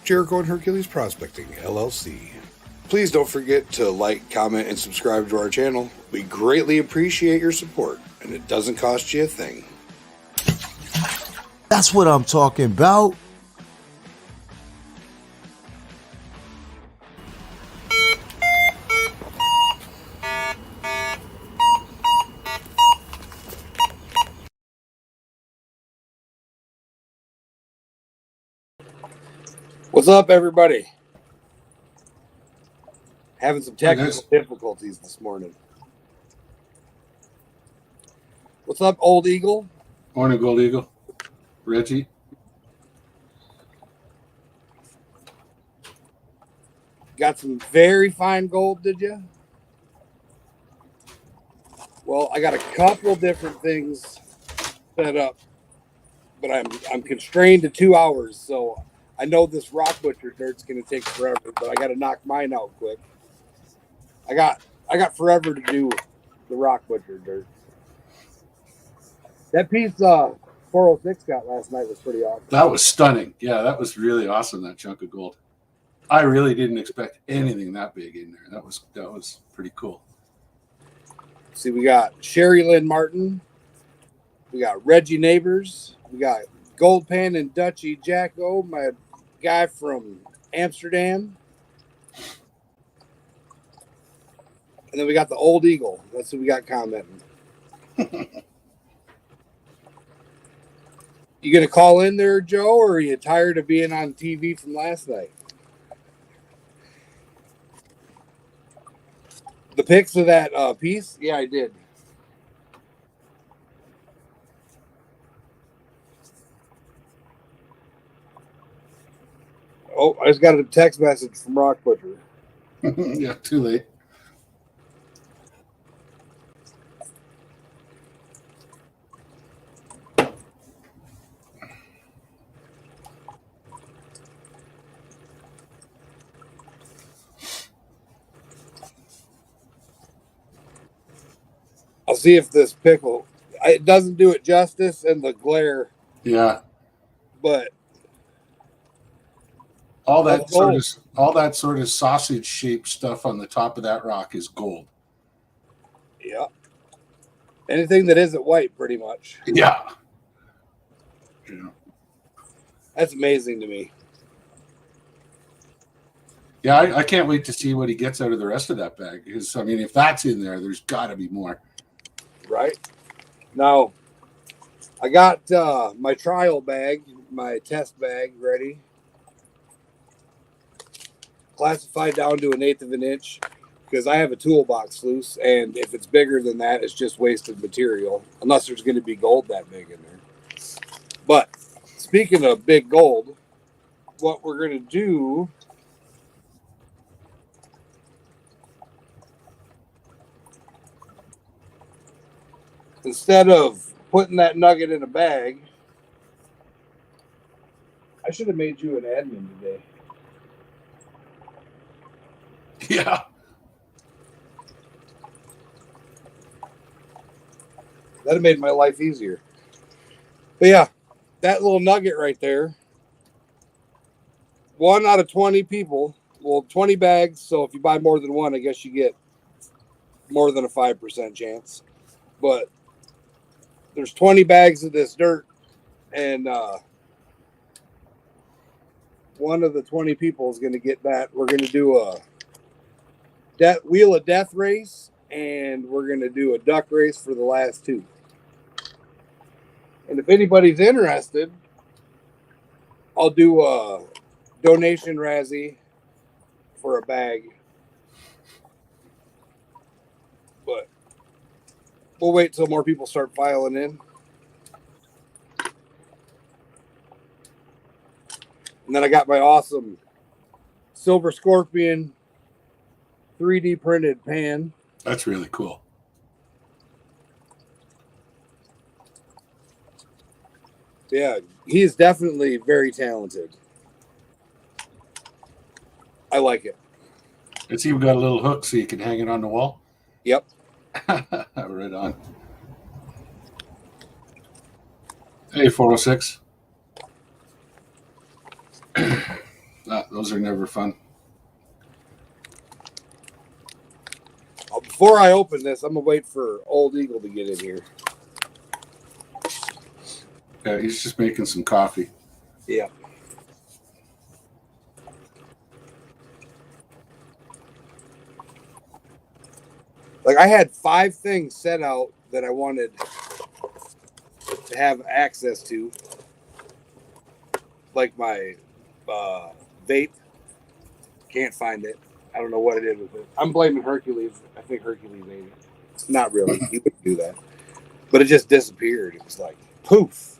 Jericho and Hercules Prospecting, LLC. Please don't forget to like, comment, and subscribe to our channel. We greatly appreciate your support, and it doesn't cost you a thing. That's what I'm talking about. What's up, everybody? Having some technical difficulties this morning. What's up, Old Eagle? Morning, Gold Eagle. Reggie. Got some very fine gold, did you? Well, I got a couple different things set up, but I'm constrained to 2 hours, so I know this rock butcher dirt's gonna take forever, but I gotta knock mine out quick. I got forever to do the rock butcher dirt. That piece 406 got last night was pretty awesome. That was stunning. Yeah, that was really awesome, that chunk of gold. I really didn't expect anything that big in there. That was pretty cool. See, we got Sherry Lynn Martin, we got Reggie Neighbors, we got Goldpan and Dutchy Jacko, my guy from Amsterdam. And then we got the Old Eagle. That's who we got commenting. You gonna call in there, Joe, or are you tired of being on TV from last night? The pics of that piece? Yeah, I did. Oh, I just got a text message from Rock Butcher. Yeah, too late. I'll see if this pickle, it doesn't do it justice in the glare. Yeah. But all that sort of sausage shaped stuff on the top of that rock is gold. Yeah. Anything that isn't white, pretty much. Yeah. That's amazing to me. Yeah, I can't wait to see what he gets out of the rest of that bag. Because, I mean, if that's in there, there's got to be more. Right. Now, I got my trial bag, my test bag ready. Classified down to 1/8 of an inch because I have a toolbox sluice, and if it's bigger than that, it's just wasted material unless there's going to be gold that big in there. But speaking of big gold, what we're going to do instead of putting that nugget in a bag, I should have made you an admin today. Yeah. That have made my life easier. But yeah, that little nugget right there, 1 out of 20 people, well, 20 bags. So if you buy more than one, I guess you get more than a 5% chance. But there's 20 bags of this dirt, and one of the 20 people is going to get that. We're going to do a wheel of death race, and we're going to do a duck race for the last 2. And if anybody's interested, I'll do a donation Razzie for a bag. But we'll wait till more people start filing in. And then I got my awesome Silver Scorpion 3D printed pan. That's really cool. Yeah, he is definitely very talented. I like it. It's even got a little hook so you can hang it on the wall. Yep. Right on. Hey, 406. Those are never fun. Before I open this, I'm gonna wait for Old Eagle to get in here. Yeah, he's just making some coffee. Yeah. Like I had 5 things set out that I wanted to have access to, like my vape. Can't find it. I don't know what it is with it. I'm blaming Hercules. I think Hercules ate it. Not really. He wouldn't do that. But it just disappeared. It was like poof.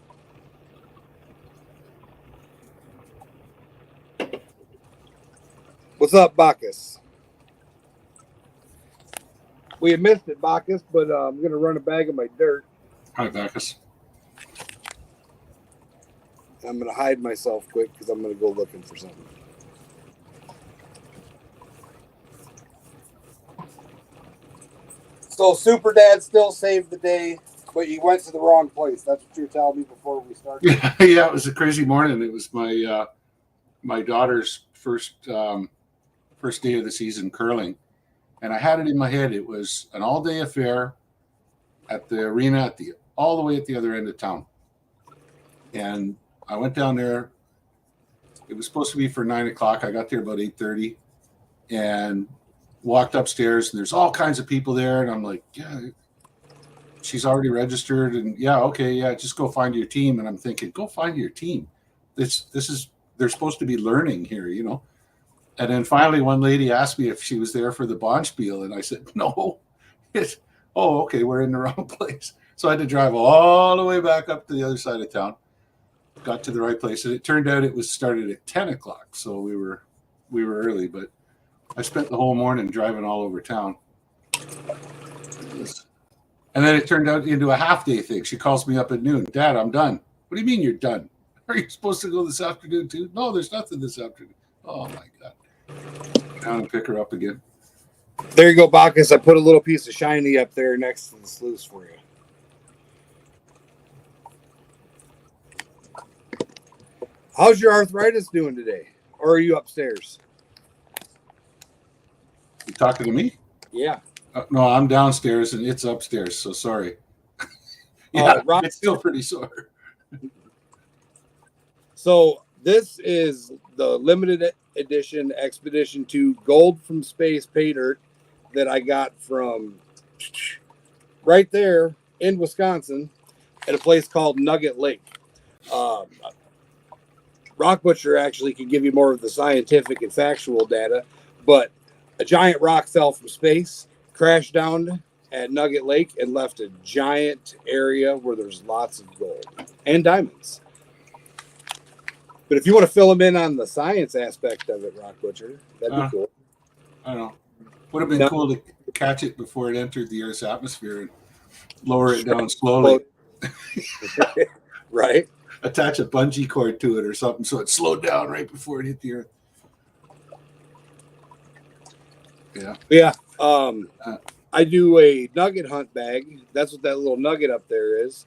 What's up, Bacchus? We had missed it, Bacchus, but I'm going to run a bag of my dirt. Hi, Bacchus. I'm going to hide myself quick because I'm going to go looking for something. So Super Dad still saved the day, but you went to the wrong place. That's what you were telling me before we started. Yeah, it was a crazy morning. It was my my daughter's first day of the season curling, and I had it in my head. It was an all-day affair at the arena all the way at the other end of town. And I went down there. It was supposed to be for 9 o'clock. I got there about 8:30, and walked upstairs, and there's all kinds of people there. And I'm like, yeah, she's already registered, and yeah, okay, yeah, just go find your team. And I'm thinking, go find your team. This is they're supposed to be learning here, you know. And then finally, one lady asked me if she was there for the Bonspiel, and I said, no. Okay, we're in the wrong place. So I had to drive all the way back up to the other side of town. Got to the right place, and it turned out it was started at 10 o'clock. So we were early, but I spent the whole morning driving all over town. And then it turned out into a half-day thing. She calls me up at noon. Dad, I'm done. What do you mean you're done? Are you supposed to go this afternoon too? No, there's nothing this afternoon. Oh, my God. Down and pick her up again. There you go, Bacchus. I put a little piece of shiny up there next to the sluice for you. How's your arthritis doing today? Or are you upstairs? You talking to me? Yeah. No, I'm downstairs and it's upstairs, so sorry. Yeah, it's still pretty sore. So this is the limited edition Expedition 2 Gold from Space Paydirt that I got from right there in Wisconsin at a place called Nugget Lake. Rock Butcher actually can give you more of the scientific and factual data, but a giant rock fell from space, crashed down at Nugget Lake, and left a giant area where there's lots of gold and diamonds. But if you want to fill them in on the science aspect of it, Rock Butcher, that'd be cool. I don't know. Would have been cool to catch it before it entered the Earth's atmosphere and lower it down slowly. Right. Attach a bungee cord to it or something so it slowed down right before it hit the Earth. Yeah. Yeah. I do a nugget hunt bag. That's what that little nugget up there is.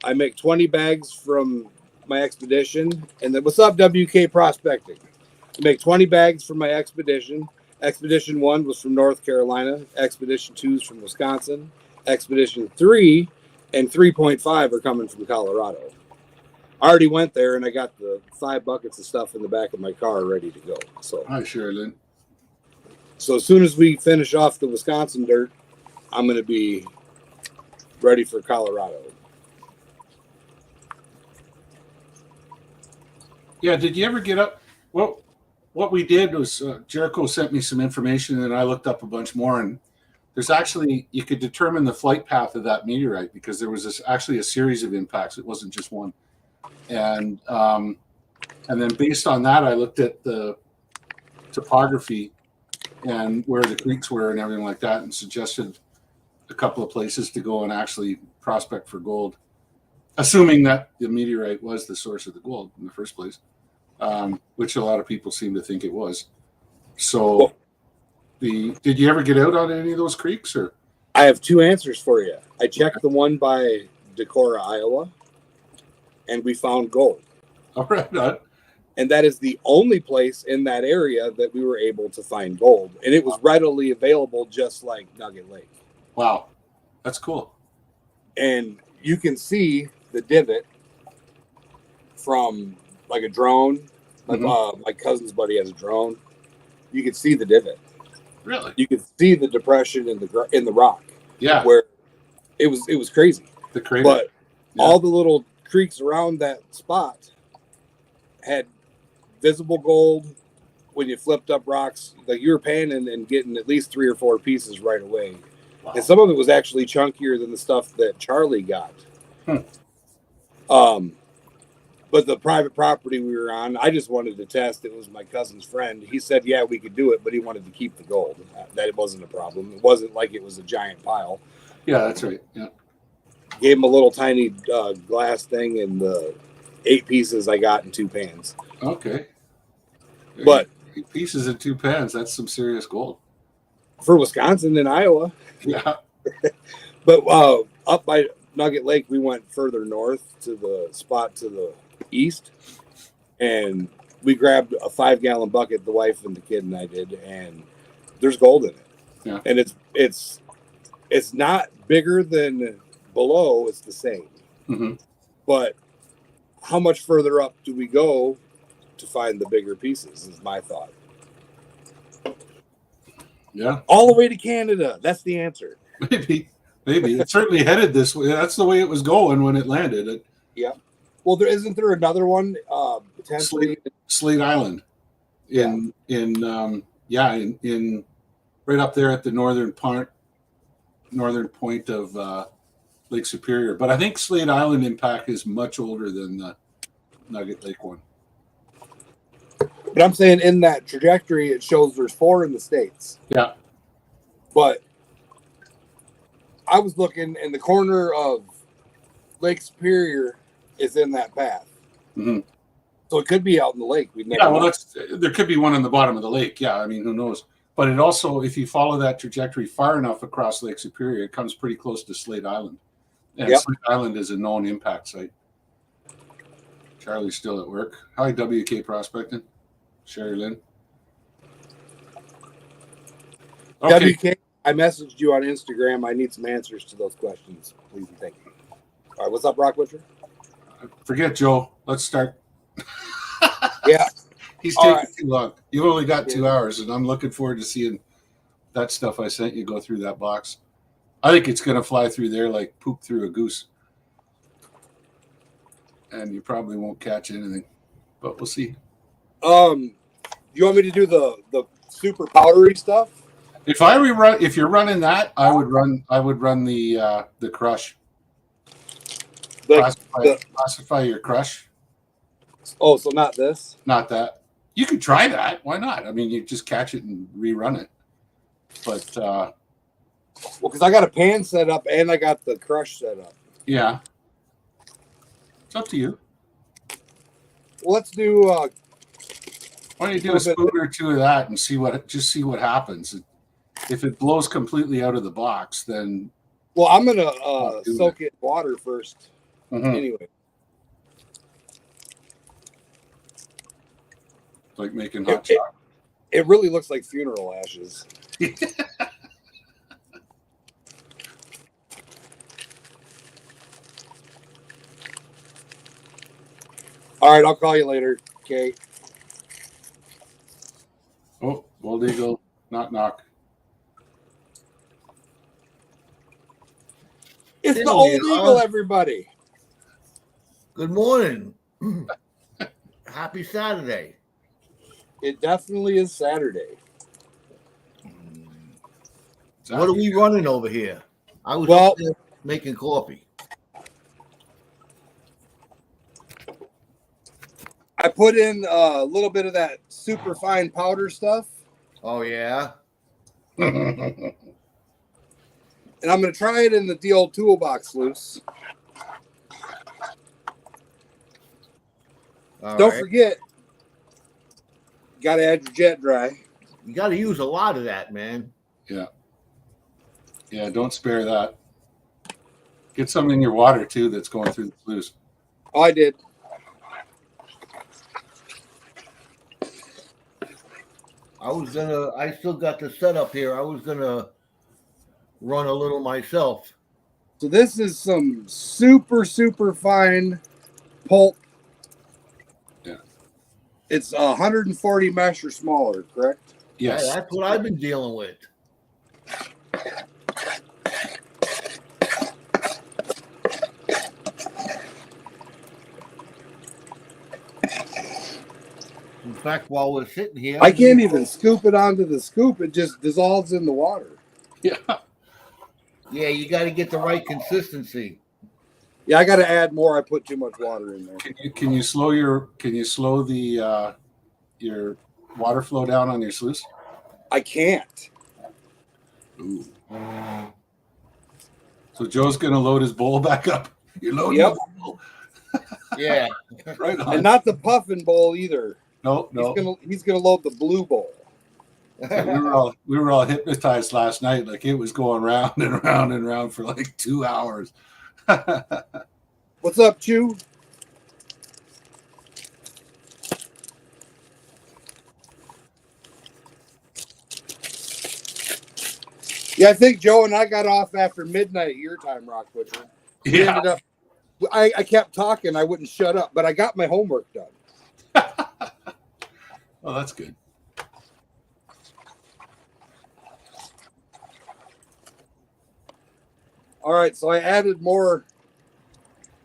I make 20 bags from my expedition. And then, what's up, WK Prospecting? I make 20 bags from my expedition. Expedition 1 was from North Carolina. Expedition 2 is from Wisconsin. Expedition 3 and 3.5 are coming from Colorado. I already went there, and I got the 5 buckets of stuff in the back of my car ready to go. So, hi, Sherilyn. So as soon as we finish off the Wisconsin dirt, I'm going to be ready for Colorado. Yeah, did you ever get up? Well, what we did was Jericho sent me some information, and I looked up a bunch more. And there's actually, you could determine the flight path of that meteorite because there was actually a series of impacts. It wasn't just one. And then based on that, I looked at the topography and where the creeks were and everything like that, and suggested a couple of places to go and actually prospect for gold, assuming that the meteorite was the source of the gold in the first place, which a lot of people seem to think it was. So, did you ever get out on any of those creeks? Or I have 2 answers for you. I checked the one by Decorah, Iowa, and we found gold. All right. And that is the only place in that area that we were able to find gold. And it was readily available, just like Nugget Lake. Wow. That's cool. And you can see the divot from like a drone. My cousin's buddy has a drone. You can see the divot. Really? You can see the depression in the rock. Yeah. Where it was crazy. The crater. But all the little creeks around that spot had visible gold. When you flipped up rocks, like you were panning and getting at least 3 or 4 pieces right away. Wow. And some of it was actually chunkier than the stuff that Charlie got. But the private property we were on, I just wanted to test. It was my cousin's friend. He said, yeah, we could do it, but he wanted to keep the gold. That it wasn't a problem. It wasn't like it was a giant pile. Yeah, that's right. Yeah. Gave him a little tiny glass thing and the 8 pieces I got in 2 pans. Okay. But 8 pieces in 2 pans, that's some serious gold. For Wisconsin and Iowa. Yeah. But up by Nugget Lake, we went further north to the spot to the east, and we grabbed a 5-gallon bucket, the wife and the kid and I did, and there's gold in it. Yeah. And it's not bigger than below, it's the same. Mm-hmm. But how much further up do we go to find the bigger pieces is my thought. Yeah. All the way to Canada. That's the answer. Maybe. It certainly headed this way. That's the way it was going when it landed. Yeah. Well, isn't there another one potentially? Slate Island, in right up there at the northern point of Lake Superior. But I think Slate Island impact is much older than the Nugget Lake one. But I'm saying in that trajectory, it shows there's 4 in the States. Yeah. But I was looking in the corner of Lake Superior is in that path. Mm-hmm. So it could be out in the lake. There could be one on the bottom of the lake. Yeah, I mean, who knows? But it also, if you follow that trajectory far enough across Lake Superior, it comes pretty close to Slate Island. And Slate Island is a known impact site. Charlie's still at work. Hi, WK Prospecting. Sherry Lynn. Okay. WK, I messaged you on Instagram. I need some answers to those questions. Please and thank you. All right, what's up, Rock Butcher? Forget Joe. Let's start. Yeah. He's taking too long. You've only got 2 hours, and I'm looking forward to seeing that stuff I sent you go through that box. I think it's going to fly through there like poop through a goose. And you probably won't catch anything, but we'll see. You want me to do the super powdery stuff? If you're running that, I would run the crush. Classify your crush. Oh, so not this? Not that. You could try that. Why not? I mean, you just catch it and rerun it. But well, because I got a pan set up and I got the crush set up. Yeah, it's up to you. Well, let's do. Why don't you do a spoon or 2 of that and see what happens? If it blows completely out of the box, then. Well, I'm gonna soak it in water first. Mm-hmm. Anyway. Like making hot chocolate. It really looks like funeral ashes. All right, I'll call you later, Kate. Oh, Bald Eagle, knock, knock. It's the Old Eagle, everybody. Good morning. Happy Saturday. It definitely is Saturday. What are we running over here? I was up there making coffee. I put in a little bit of that super fine powder stuff. Oh, yeah? And I'm going to try it in the old toolbox sluice. Don't forget, you got to add your jet dry. You got to use a lot of that, man. Yeah. Yeah, don't spare that. Get some in your water, too, that's going through the sluice. Oh, I did. I still got the setup here. I was gonna run a little myself. So this is some super, super fine pulp. Yeah. It's 140 mesh or smaller, correct? Yes. That's what I've been dealing with. In fact, while we're sitting here, I can't even scoop it onto the scoop. It just dissolves in the water. Yeah. Yeah, you got to get the right consistency. Yeah, I got to add more. I put too much water in there. Can you slow the your water flow down on your sluice? I can't. Ooh. So Joe's gonna load his bowl back up. You're loading Yep. the bowl. Yeah. Right on. And not the puffin bowl either. No. He's gonna load the blue bowl. We were all hypnotized last night. Like it was going round and round and round for like 2 hours. What's up, Chew? Yeah, I think Joe and I got off after midnight your time, Rock Butcher. We Yeah. ended up. I kept talking. I wouldn't shut up, but I got my homework done. Well, that's good. All right, so I added more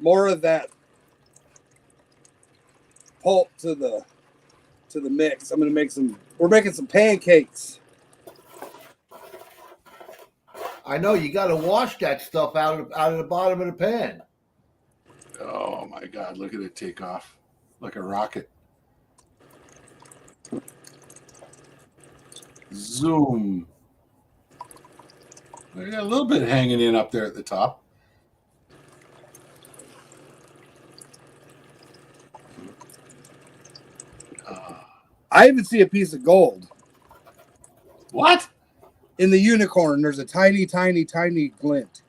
of that pulp to the mix. I'm gonna make some. We're making some pancakes. I know you got to wash that stuff out of the bottom of the pan. Oh my God! Look at it take off like a rocket. Zoom. We got a little bit hanging in up there at the top. I even see a piece of gold What? in the unicorn. There's a tiny, tiny, tiny glint.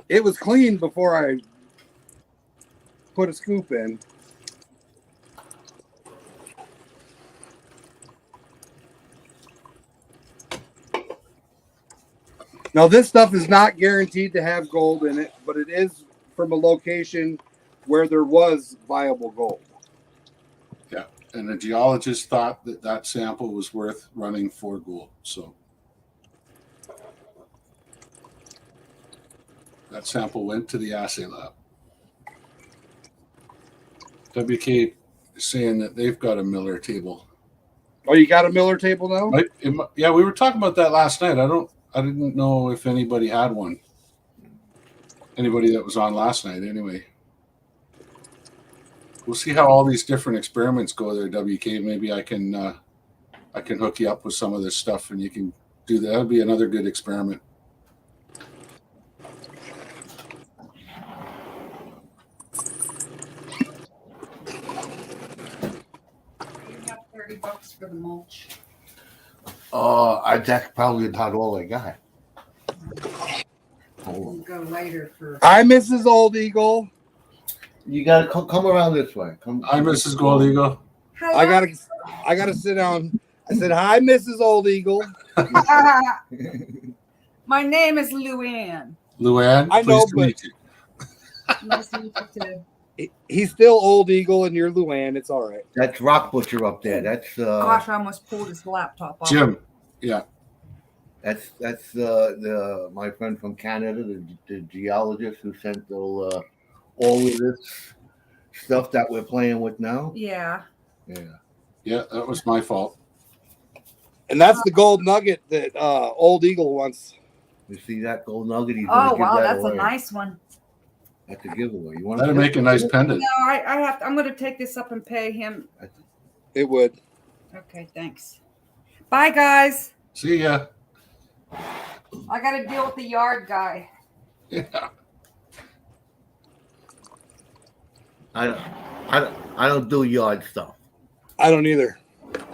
It was clean before I put a scoop in. Now, this stuff is not guaranteed to have gold in it, but it is from a location where there was viable gold. Yeah, and the geologist thought that sample was worth running for gold. So that sample went to the assay lab. WK is saying that they've got a Miller table. Oh, you got a Miller table now? Yeah, we were talking about that last night. I didn't know if anybody had one. Anybody that was on last night, anyway. We'll see how all these different experiments go there, WK. Maybe I can hook you up with some of this stuff, and you can do that. That'd be another good experiment. You have $30 for the mulch. That's probably about all I got. We'll go later for. Hi, Mrs. Old Eagle. You got to come around this way. Come. Hi, Mrs. Gold Eagle. Hello. I gotta sit down. I said, hi, Mrs. Old Eagle. My name is Luann. Luann, I know, pleased to meet you. Nice to meet you too. He's still Old Eagle and you're Luann. It's all right. That's Rock Butcher up there. That's Gosh, I almost pulled his laptop off. Jim. Yeah. That's my friend from Canada, the geologist who sent all of this stuff that we're playing with now. Yeah. Yeah, that was my fault. And that's the gold nugget that Old Eagle wants. You see that gold nugget? He's gonna Oh give wow, that that's away. a nice one. That's a giveaway. You want That'd make a nice pendant. No, I have to. I'm going to take this up and pay him. It would. Okay, thanks. Bye, guys. See ya. I got to deal with the yard guy. Yeah. I don't do yard stuff. I don't either.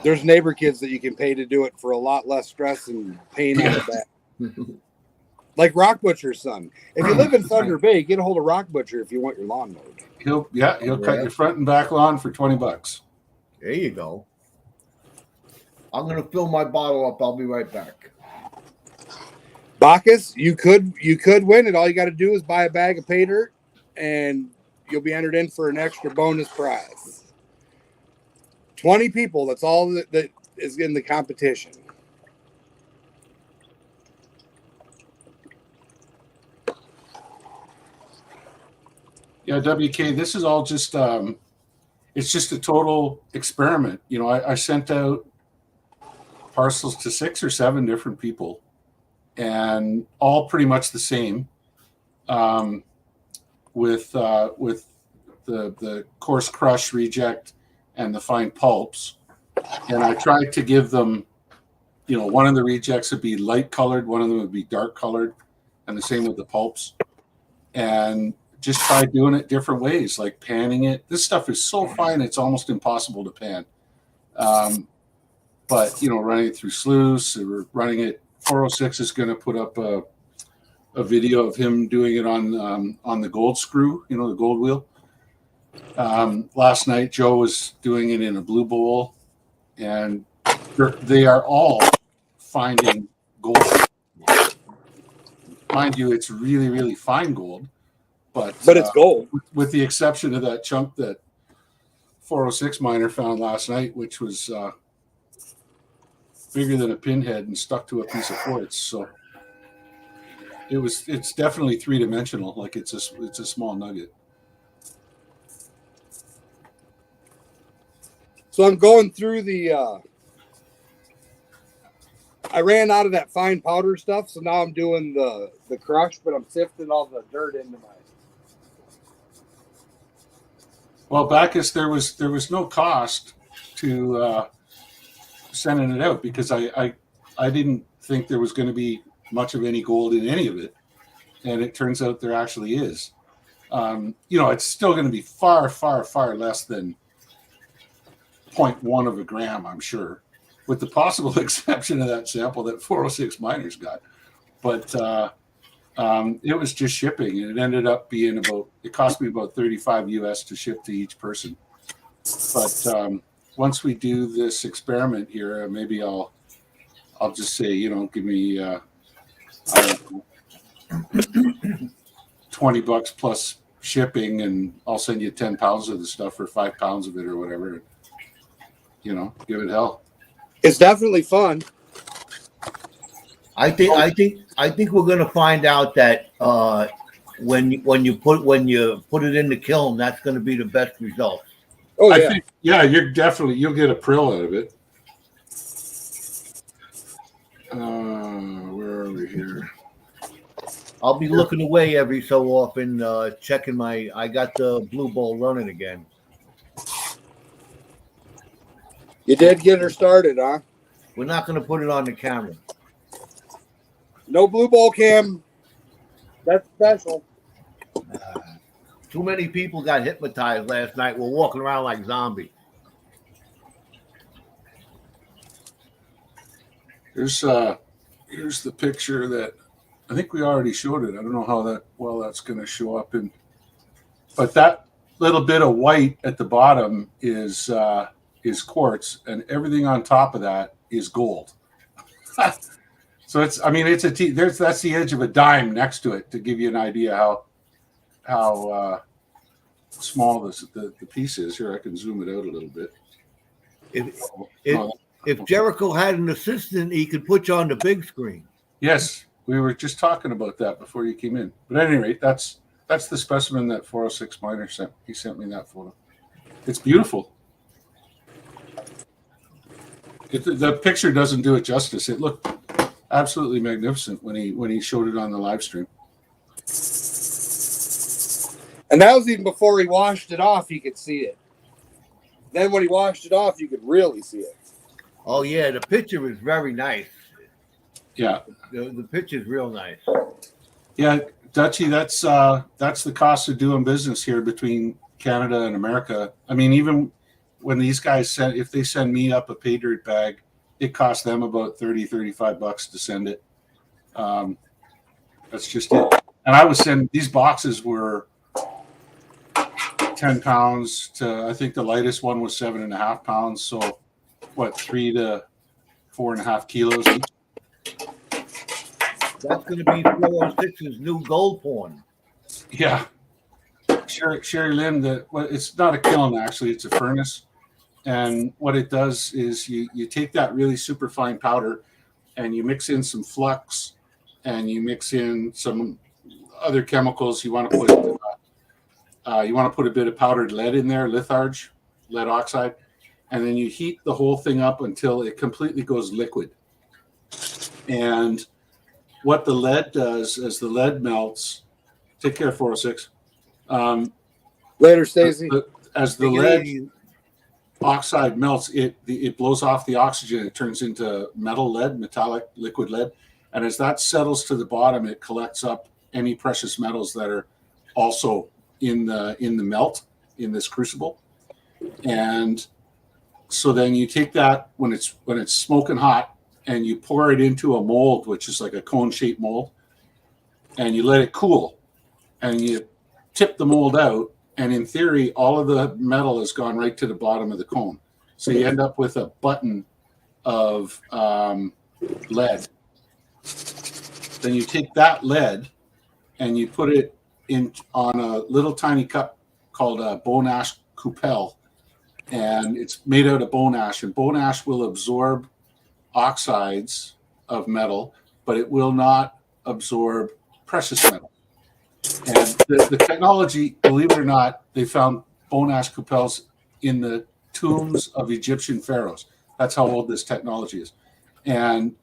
There's neighbor kids that you can pay to do it for a lot less stress and pain on the back. Like Rock Butcher's son. If you live in Thunder Bay, get a hold of Rock Butcher if you want your lawn mowed. He'll cut your front and back lawn for $20. There you go. I'm gonna fill my bottle up. I'll be right back. Bacchus, you could win it. All you got to do is buy a bag of Paydirt, and you'll be entered in for an extra bonus prize. 20 people. That's all that is in the competition. Yeah, WK, this is all just it's just a total experiment. You know, I sent out parcels to 6 or 7 different people, and all pretty much the same, with the coarse crush reject and the fine pulps. And I tried to give them, you know, one of the rejects would be light colored, one of them would be dark colored, and the same with the pulps. And just try doing it different ways, like panning it. This stuff is so fine, it's almost impossible to pan. But, you know, running it through sluice, or running it, 406 is going to put up a video of him doing it on the gold screw, you know, the gold wheel. Last night, Joe was doing it in a blue bowl, and they are all finding gold. Mind you, it's really, really fine gold. But it's gold. With the exception of that chunk that 406 miner found last night, which was bigger than a pinhead and stuck to a piece of quartz. So it's definitely 3-dimensional. Like it's a small nugget. So I'm going through I ran out of that fine powder stuff, so now I'm doing the crush, but I'm sifting all the dirt into my. Well, Bacchus, there was no cost to sending it out, because I didn't think there was going to be much of any gold in any of it, and it turns out there actually is. You know, it's still going to be far, far, far less than 0.1 of a gram, I'm sure, with the possible exception of that sample that 406 miners got. But it was just shipping, and it ended up being it cost me about $35 US to ship to each person. But once we do this experiment here, maybe I'll just say, you know, give me I don't know, $20 plus shipping, and I'll send you 10 pounds of the stuff for 5 pounds of it or whatever. You know, give it hell. It's definitely fun. I think we're gonna find out that when you put it in the kiln, that's gonna be the best result. Oh yeah. I think, yeah, you'll get a prill out of it. Where are we here? I'll be looking away every so often, checking I got the blue bowl running again. You did get her started, huh? We're not gonna put it on the camera. No blue bowl cam. That's special. Too many people got hypnotized last night. We're walking around like zombies. Here's the picture that I think we already showed it. I don't know how that's going to show up but that little bit of white at the bottom is quartz, and everything on top of that is gold. So that's the edge of a dime next to it, to give you an idea how small the piece is. Here, I can zoom it out a little bit. If Jericho had an assistant, he could put you on the big screen. Yes, we were just talking about that before you came in. But at any rate, that's the specimen that 406 miner sent. He sent me that photo. It's beautiful. The picture doesn't do it justice. It looked absolutely magnificent when he showed it on the live stream. And that was even before he washed it off. You could see it. Then when he washed it off, you could really see it. Oh yeah, the picture is very nice. Yeah, the picture is real nice. Yeah, Dutchie, that's the cost of doing business here between Canada and America. I mean, even when these guys if they send me up a Paydirt bag, it costs them about $30-$35 to send it. That's just it. And I was sending these boxes were 10 pounds to, I think the lightest one was 7.5 pounds. So what, 3 to 4.5 kilos each? That's going to be 406's new gold porn. Yeah. Sherry Lynn, it's not a kiln, actually, it's a furnace. And what it does is you take that really super fine powder and you mix in some flux and you mix in some other chemicals. You want to put a bit of powdered lead in there, litharge, lead oxide, and then you heat the whole thing up until it completely goes liquid. And what the lead does as the lead melts, take care, 406. Later, Stacy. As the lead oxide melts, it blows off the oxygen. It turns into metal lead, metallic liquid lead. And as that settles to the bottom, it collects up any precious metals that are also in the melt in this crucible. And so then you take that when it's smoking hot and you pour it into a mold, which is like a cone-shaped mold, and you let it cool. And you tip the mold out, and in theory, all of the metal has gone right to the bottom of the cone. So you end up with a button of lead. Then you take that lead and you put it in on a little tiny cup called a bone ash coupelle, and it's made out of bone ash. And bone ash will absorb oxides of metal, but it will not absorb precious metal. And the technology, believe it or not, they found bone ash coupelles in the tombs of Egyptian pharaohs. That's how old this technology is. And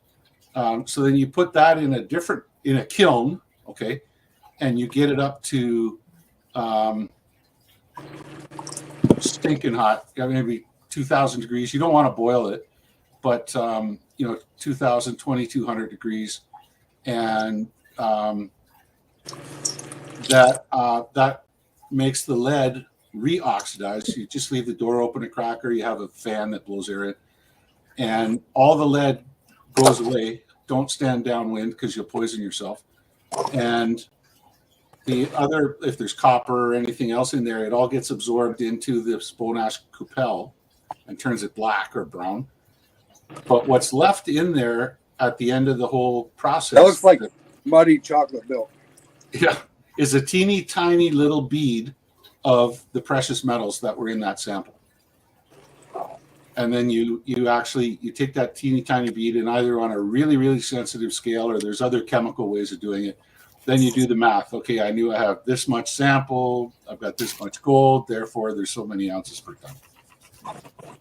so then you put that in a kiln, okay, and you get it up to stinking hot, maybe 2,000 degrees. You don't want to boil it, but 2,000, 2,200 degrees, and that makes the lead reoxidize. You just leave the door open a crack, or you have a fan that blows air in, and all the lead goes away. Don't stand downwind because you'll poison yourself. And the other, if there's copper or anything else in there, it all gets absorbed into this bone ash coupelle and turns it black or brown. But what's left in there at the end of the whole process, that looks like muddy chocolate milk. Yeah, is a teeny tiny little bead of the precious metals that were in that sample. And then you take that teeny tiny bead, and either on a really, really sensitive scale, or there's other chemical ways of doing it, then you do the math. Okay, I knew I have this much sample, I've got this much gold, therefore there's so many ounces per ton.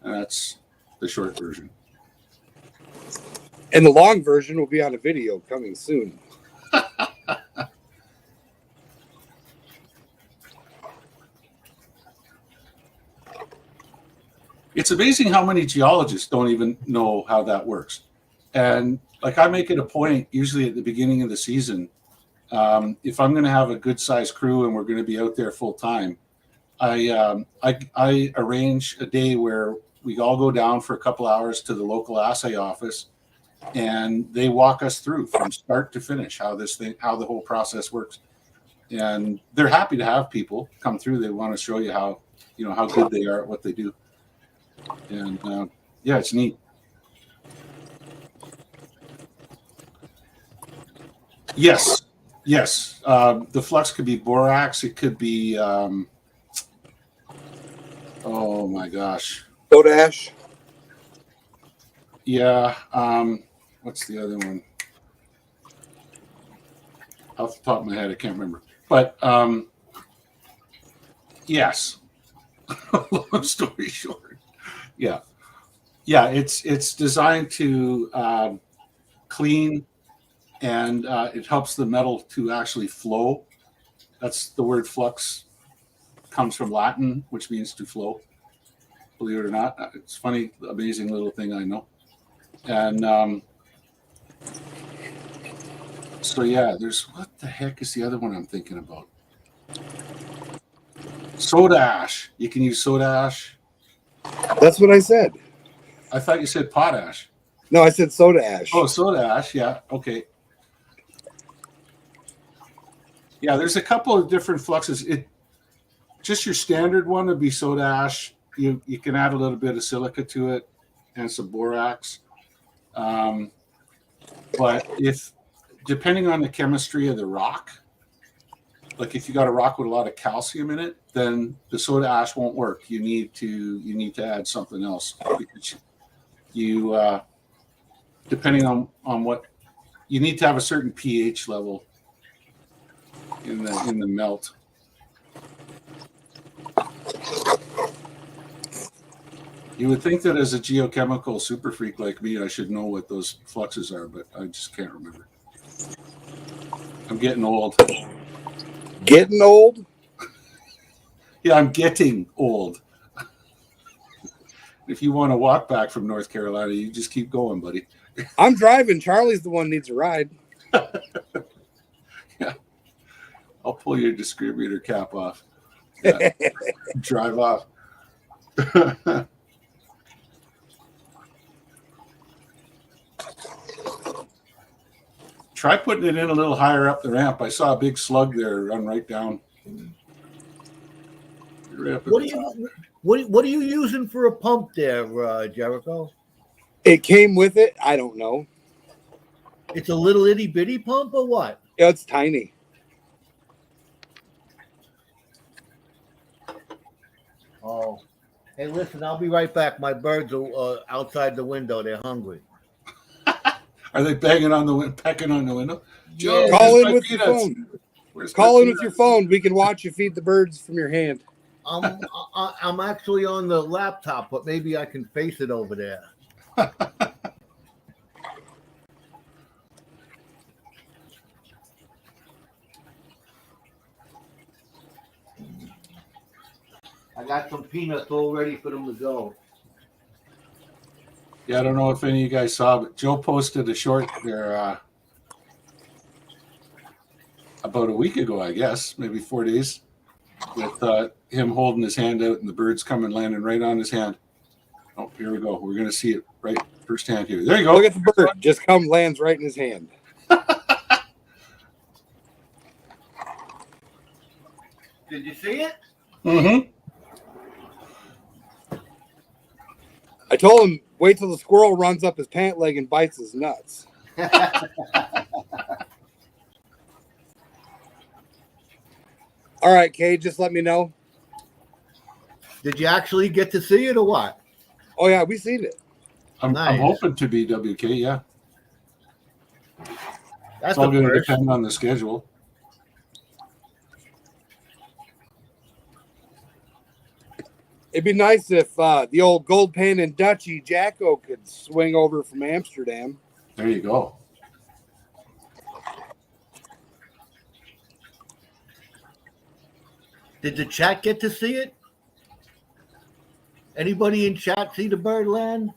And that's the short version. And the long version will be on a video coming soon. It's amazing how many geologists don't even know how that works. And like, I make it a point, usually at the beginning of the season, if I'm going to have a good sized crew and we're going to be out there full time, I arrange a day where we all go down for a couple hours to the local assay office, and they walk us through from start to finish how the whole process works. And they're happy to have people come through. They want to show you how good they are at what they do. And yeah, it's neat. Yes. The flux could be borax. It could be, oh my gosh, Soda ash. Yeah. What's the other one? Off the top of my head, I can't remember. But yes. Long story short, yeah. It's designed to clean, and it helps the metal to actually flow. That's the word flux comes from Latin, which means to flow. Believe it or not, it's funny, amazing little thing I know. And so yeah, there's, what the heck is the other one I'm thinking about? Soda ash. You can use soda ash. That's what I said. I thought you said potash. No, I said soda ash. Oh, soda ash. Yeah. Okay. Yeah, there's a couple of different fluxes. Just your standard one would be soda ash. You can add a little bit of silica to it and some borax. But if depending on the chemistry of the rock, like if you got a rock with a lot of calcium in it, then the soda ash won't work. You need to add something else because you depending on what you need to have a certain pH level in the melt. You would think that as a geochemical super freak like me, I should know what those fluxes are, but I just can't remember. I'm getting old. Getting old? Yeah, I'm getting old. If you want to walk back from North Carolina, you just keep going, buddy. I'm driving. Charlie's the one who needs a ride. Yeah. I'll pull your distributor cap off. Yeah. Drive off. Try putting it in a little higher up the ramp. I saw a big slug there run right down. Right up What are you using for a pump there, Jericho? It came with it. I don't know. It's a little itty bitty pump or what? Yeah, it's tiny. Oh, hey, listen, I'll be right back. My birds are outside the window. They're hungry. Are they banging on the pecking on the window? Yeah. Call where's in my with your peanuts? phone. Where's my Call in with peanuts? your phone. We can watch you feed the birds from your hand. I'm actually on the laptop, but maybe I can face it over there. I got some peanuts all ready for them to go. Yeah, I don't know if any of you guys saw, but Joe posted a short there about a week ago, I guess, maybe 4 days, with him holding his hand out and the birds coming landing right on his hand. Oh, here we go. We're going to see it right firsthand here. There you go. Look at the bird. Just come lands right in his hand. Did you see it? Mm-hmm. I told him, wait till the squirrel runs up his pant leg and bites his nuts. All right, Kay, just let me know. Did you actually get to see it or what? Oh, yeah, we seen it. I'm Nice. hoping to be WK, yeah. That's It's all a going to first. depend on the schedule. It'd be nice if the old gold pan and Dutchie Jacko could swing over from Amsterdam. There you go. Did the chat get to see it? Anybody in chat see the bird land?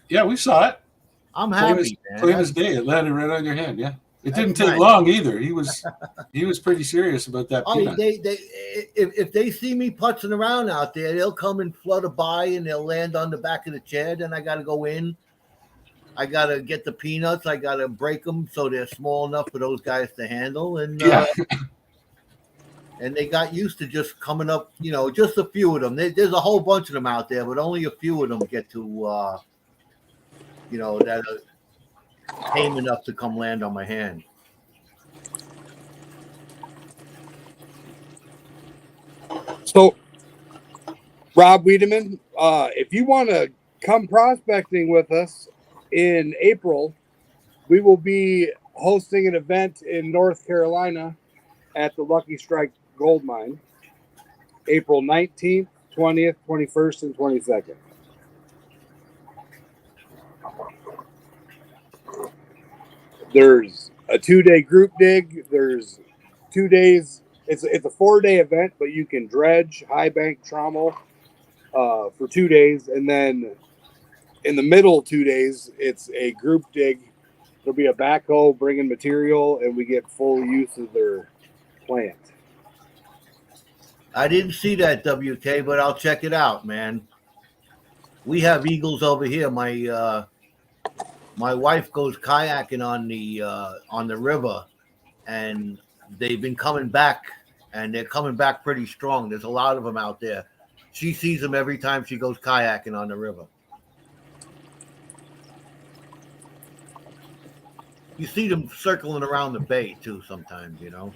Yeah, we saw it. I'm Plain as, happy, man. plain as day. It landed right on your hand, yeah. It didn't That's take nice. long either. He was pretty serious about that Oh, peanut. if they see me putzing around out there, they'll come and flutter by and they'll land on the back of the chair. Then I got to go in. I got to get the peanuts. I got to break them so they're small enough for those guys to handle. And Yeah. and they got used to just coming up, just a few of them. There's a whole bunch of them out there, but only a few of them get to, that are tame enough to come land on my hand. So, Rob Wiedemann, if you want to come prospecting with us in April, we will be hosting an event in North Carolina at the Lucky Strike Gold Mine, April 19th, 20th, 21st, and 22nd. There's a 2-day group dig. There's 2 days. It's a 4-day event, but you can dredge, high bank, trommel for 2 days. And then in the middle 2 days, it's a group dig. There'll be a backhoe bringing material, and we get full use of their plant. I didn't see that, WK, but I'll check it out, man. We have eagles over here. My wife goes kayaking on the river, and they've been coming back, and they're coming back pretty strong. There's a lot of them out there. She sees them every time she goes kayaking on the river. You see them circling around the bay too sometimes, you know.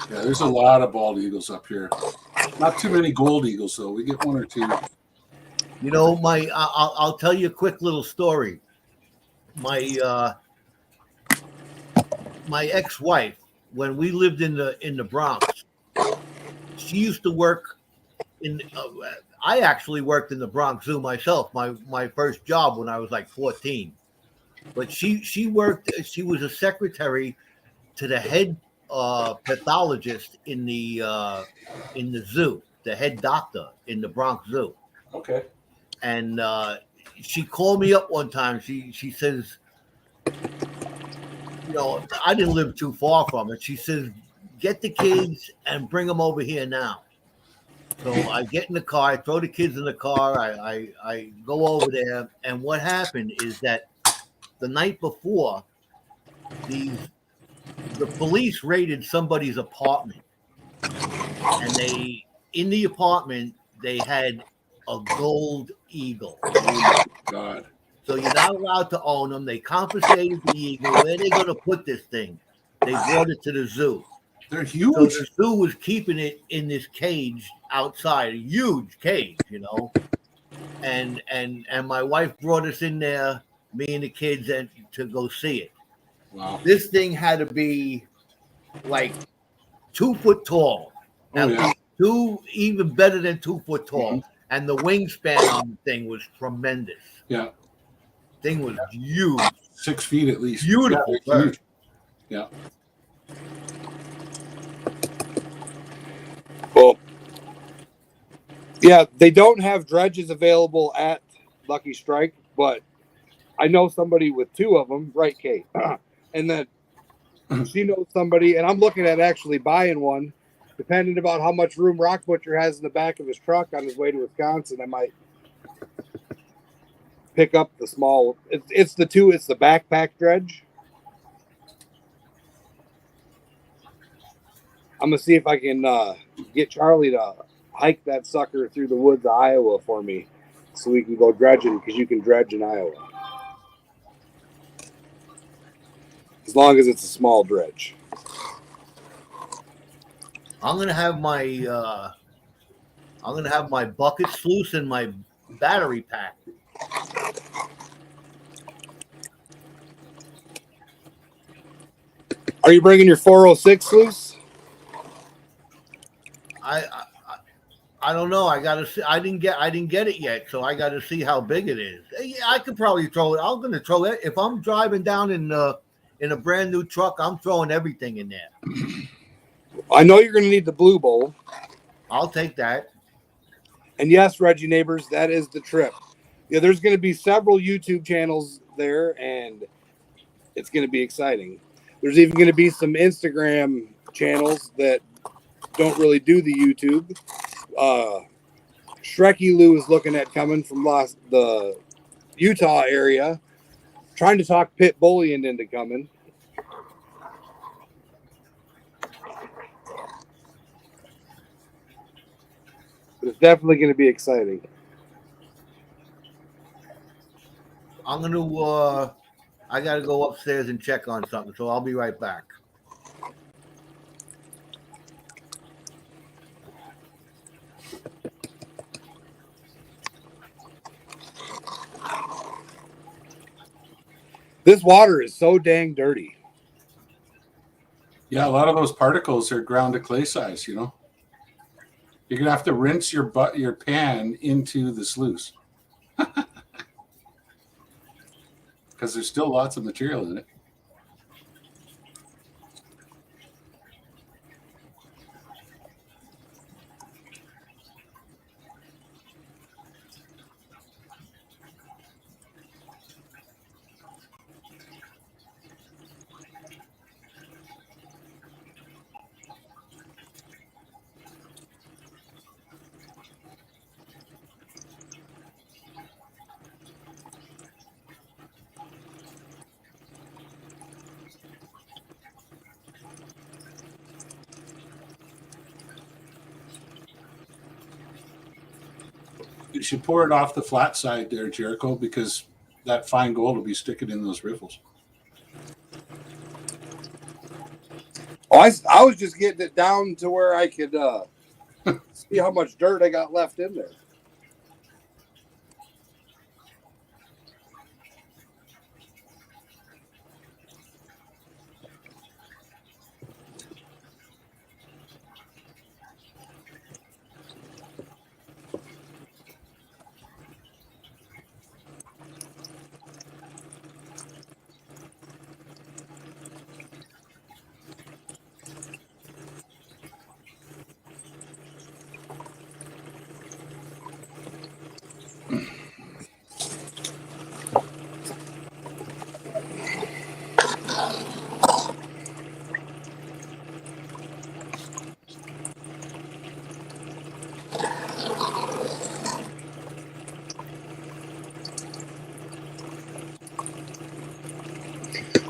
Yeah, there's a lot of bald eagles up here. Not too many gold eagles, though. We get one or two. You know, I'll tell you a quick little story. My my ex-wife, when we lived in the Bronx, she used to work in. I actually worked in the Bronx Zoo myself. My first job when I was like 14. But she worked. She was a secretary to the head pathologist in the zoo, the head doctor in the Bronx Zoo. Okay. And she called me up one time. She says, you know, I didn't live too far from it. She says, get the kids and bring them over here now. So I get in the car, I throw the kids in the car, I go over there, and what happened is that the night before, the police raided somebody's apartment, and in the apartment they had a gold eagle. Oh, God. So you're not allowed to own them. They confiscated the eagle. Where are they going to put this thing? They brought it to the zoo. They're So huge. the zoo was keeping it in this cage outside, a huge cage, you know. And my wife brought us in there, me and the kids, and to go see it. Wow. This thing had to be like 2 foot tall. Oh, yeah. Even better than 2 foot tall. Mhm. And the wingspan on the thing was tremendous. Yeah. Thing was huge. 6 feet at least. Beautiful Yeah, bird. huge. Yeah. Well, yeah, they don't have dredges available at Lucky Strike, but I know somebody with 2 of them, right, Kate? And then she knows somebody, and I'm looking at actually buying one, depending about how much room Rock Butcher has in the back of his truck on his way to Wisconsin. I might pick up the small. It's the backpack dredge. I'm gonna see if I can get Charlie to hike that sucker through the woods of Iowa for me, so we can go dredging, because you can dredge in Iowa as long as it's a small dredge. I'm gonna have my bucket sluice and my battery pack. Are you bringing your 406 sluice? I don't know. I gotta see. I didn't get it yet, so I gotta see how big it is. Yeah, I could probably throw it. I'm gonna throw it if I'm driving down in a brand new truck. I'm throwing everything in there. I know you're gonna need the Blue Bowl. I'll take that. And yes, Reggie neighbors, that is the trip. Yeah, there's going to be several YouTube channels there, and it's going to be exciting. There's even going to be some Instagram channels that don't really do the YouTube. Shreky Lou is looking at coming from the Utah area, trying to talk Pit Bullion into coming. But it's definitely going to be exciting. I'm gonna. I gotta go upstairs and check on something, so I'll be right back. This water is so dang dirty. Yeah, a lot of those particles are ground to clay size, you know. You're going to have to rinse your pan into the sluice. Because there's still lots of material in it. You should pour it off the flat side there, Jericho, because that fine gold will be sticking in those riffles. Oh, I was just getting it down to where I could see how much dirt I got left in there.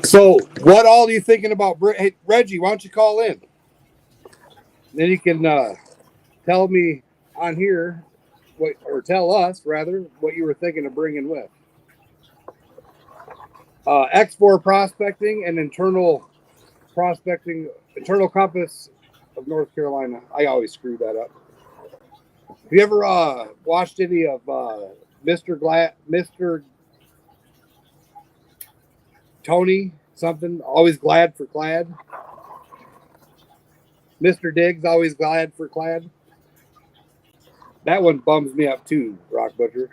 So, what all are you thinking about? Hey, Reggie, why don't you call in? Then you can tell me on here, tell us rather, what you were thinking of bringing with. X4 prospecting and internal prospecting, internal compass of North Carolina. I always screw that up. Have you ever watched any of Mr. Tony something? Always glad for clad. Mr. Diggs, always glad for clad. That one bums me up too, Rock Butcher.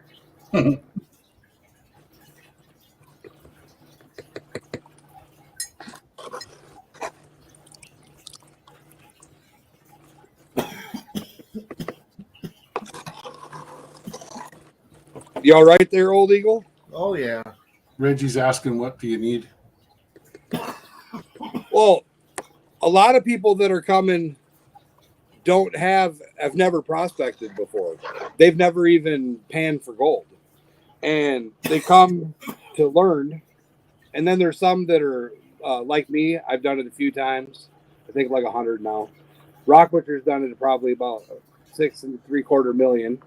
You all right there, Old Eagle? Oh yeah. Reggie's asking, what do you need? Well, a lot of people that are coming have never prospected before. They've never even panned for gold. And they come to learn. And then there's some that are like me. I've done it a few times. I think like 100 now. Rock Butcher's done it probably about 6.75 million.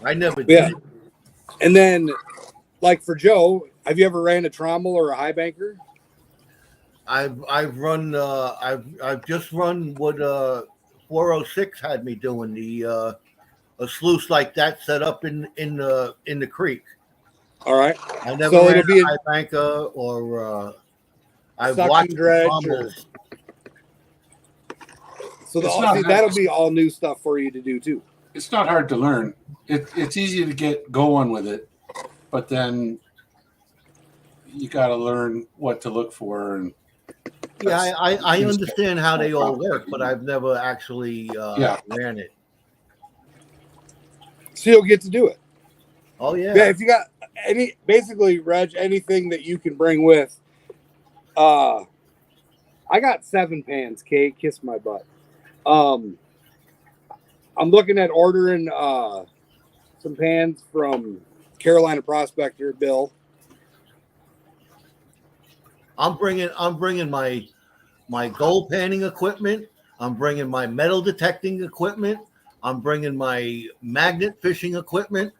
I never did. And then, like for Joe, have you ever ran a trommel or a high banker? I've run I've just run what 406 had me doing, the a sluice like that set up in the creek. All right. I never ran a high banker or I've watched dredge. So that'll be all new stuff for you to do too. It's not hard to learn. It's easy to get going with it, but then you got to learn what to look for. And yeah, I understand how they all work, but I've never actually ran it. So you'll get to do it. Oh yeah. Yeah, if you got basically, Reg, anything that you can bring with. I got 7 pans, Kate. Kiss my butt. I'm looking at ordering some pans from Carolina Prospector, Bill. I'm bringing my gold panning equipment. I'm bringing my metal detecting equipment. I'm bringing my magnet fishing equipment.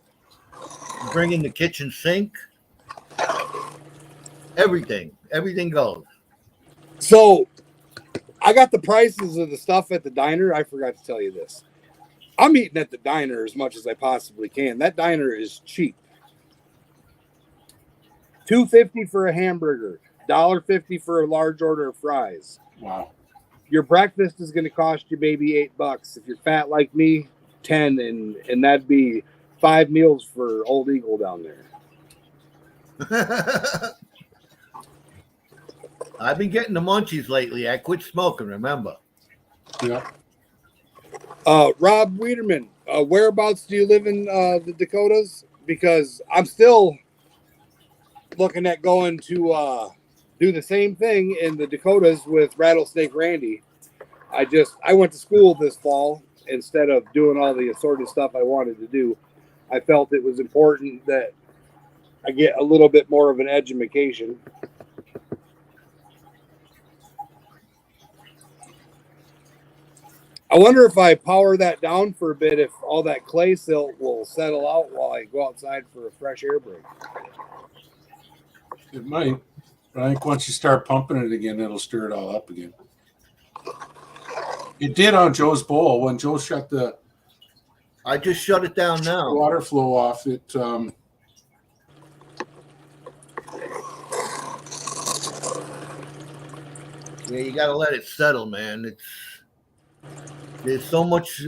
I'm bringing the kitchen sink. Everything goes. So I got the prices of the stuff at the diner. I forgot to tell you this. I'm eating at the diner as much as I possibly can. That diner is cheap. $2.50 for a hamburger, $1.50 for a large order of fries. Wow. Your breakfast is going to cost you maybe $8. If you're fat like me, 10, and that'd be 5 meals for Old Eagle down there. I've been getting the munchies lately. I quit smoking, remember? Yeah. Rob Wiederman, whereabouts do you live in the Dakotas? Because I'm still looking at going to do the same thing in the Dakotas with Rattlesnake Randy. I went to school this fall instead of doing all the assorted stuff I wanted to do. I felt it was important that I get a little bit more of an education. I wonder if I power that down for a bit, if all that clay silt will settle out while I go outside for a fresh air break. It might, but I think once you start pumping it again, it'll stir it all up again. It did on Joe's bowl when Joe shut the I just shut it down now. water flow off. It Yeah, you gotta let it settle, man. There's so much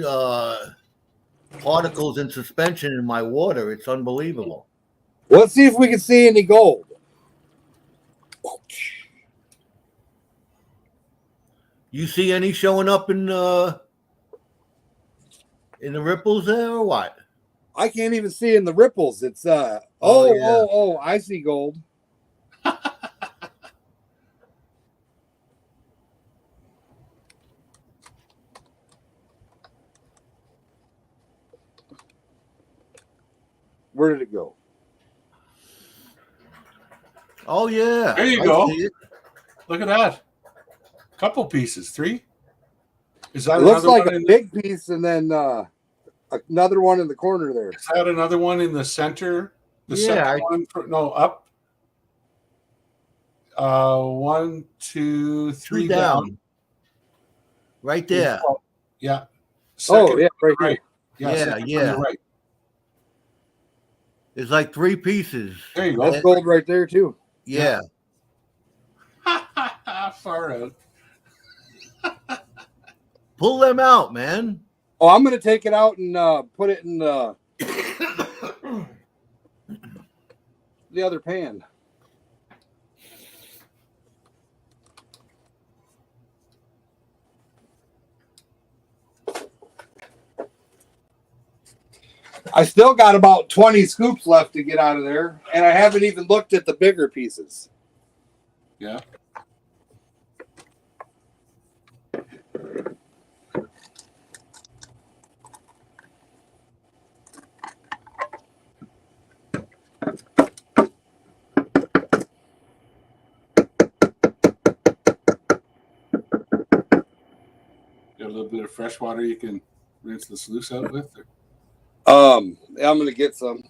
particles in suspension in my water. It's unbelievable. Let's see if we can see any gold. You see any showing up in the ripples there or what? I can't even see in the ripples. It's yeah. I see gold. Where did it go? Oh yeah. There you I go. see it. Look at that. Couple pieces, 3. Is that It looks another like one a in big piece and then another one in the corner there. Is that another one in the center? The Yeah, second one? No, up. 1, 2, 3 down. Right there. Yeah. Second yeah, right right. here. Yeah, Yeah, second yeah. from the right. It's like 3 pieces. There you go. That's gold right there too. Yeah. Far out. Pull them out, man. Oh, I'm gonna take it out and put it in the other pan. I still got about 20 scoops left to get out of there, and I haven't even looked at the bigger pieces. Yeah. Got a little bit of fresh water you can rinse the sluice out with? Or? I'm gonna get some.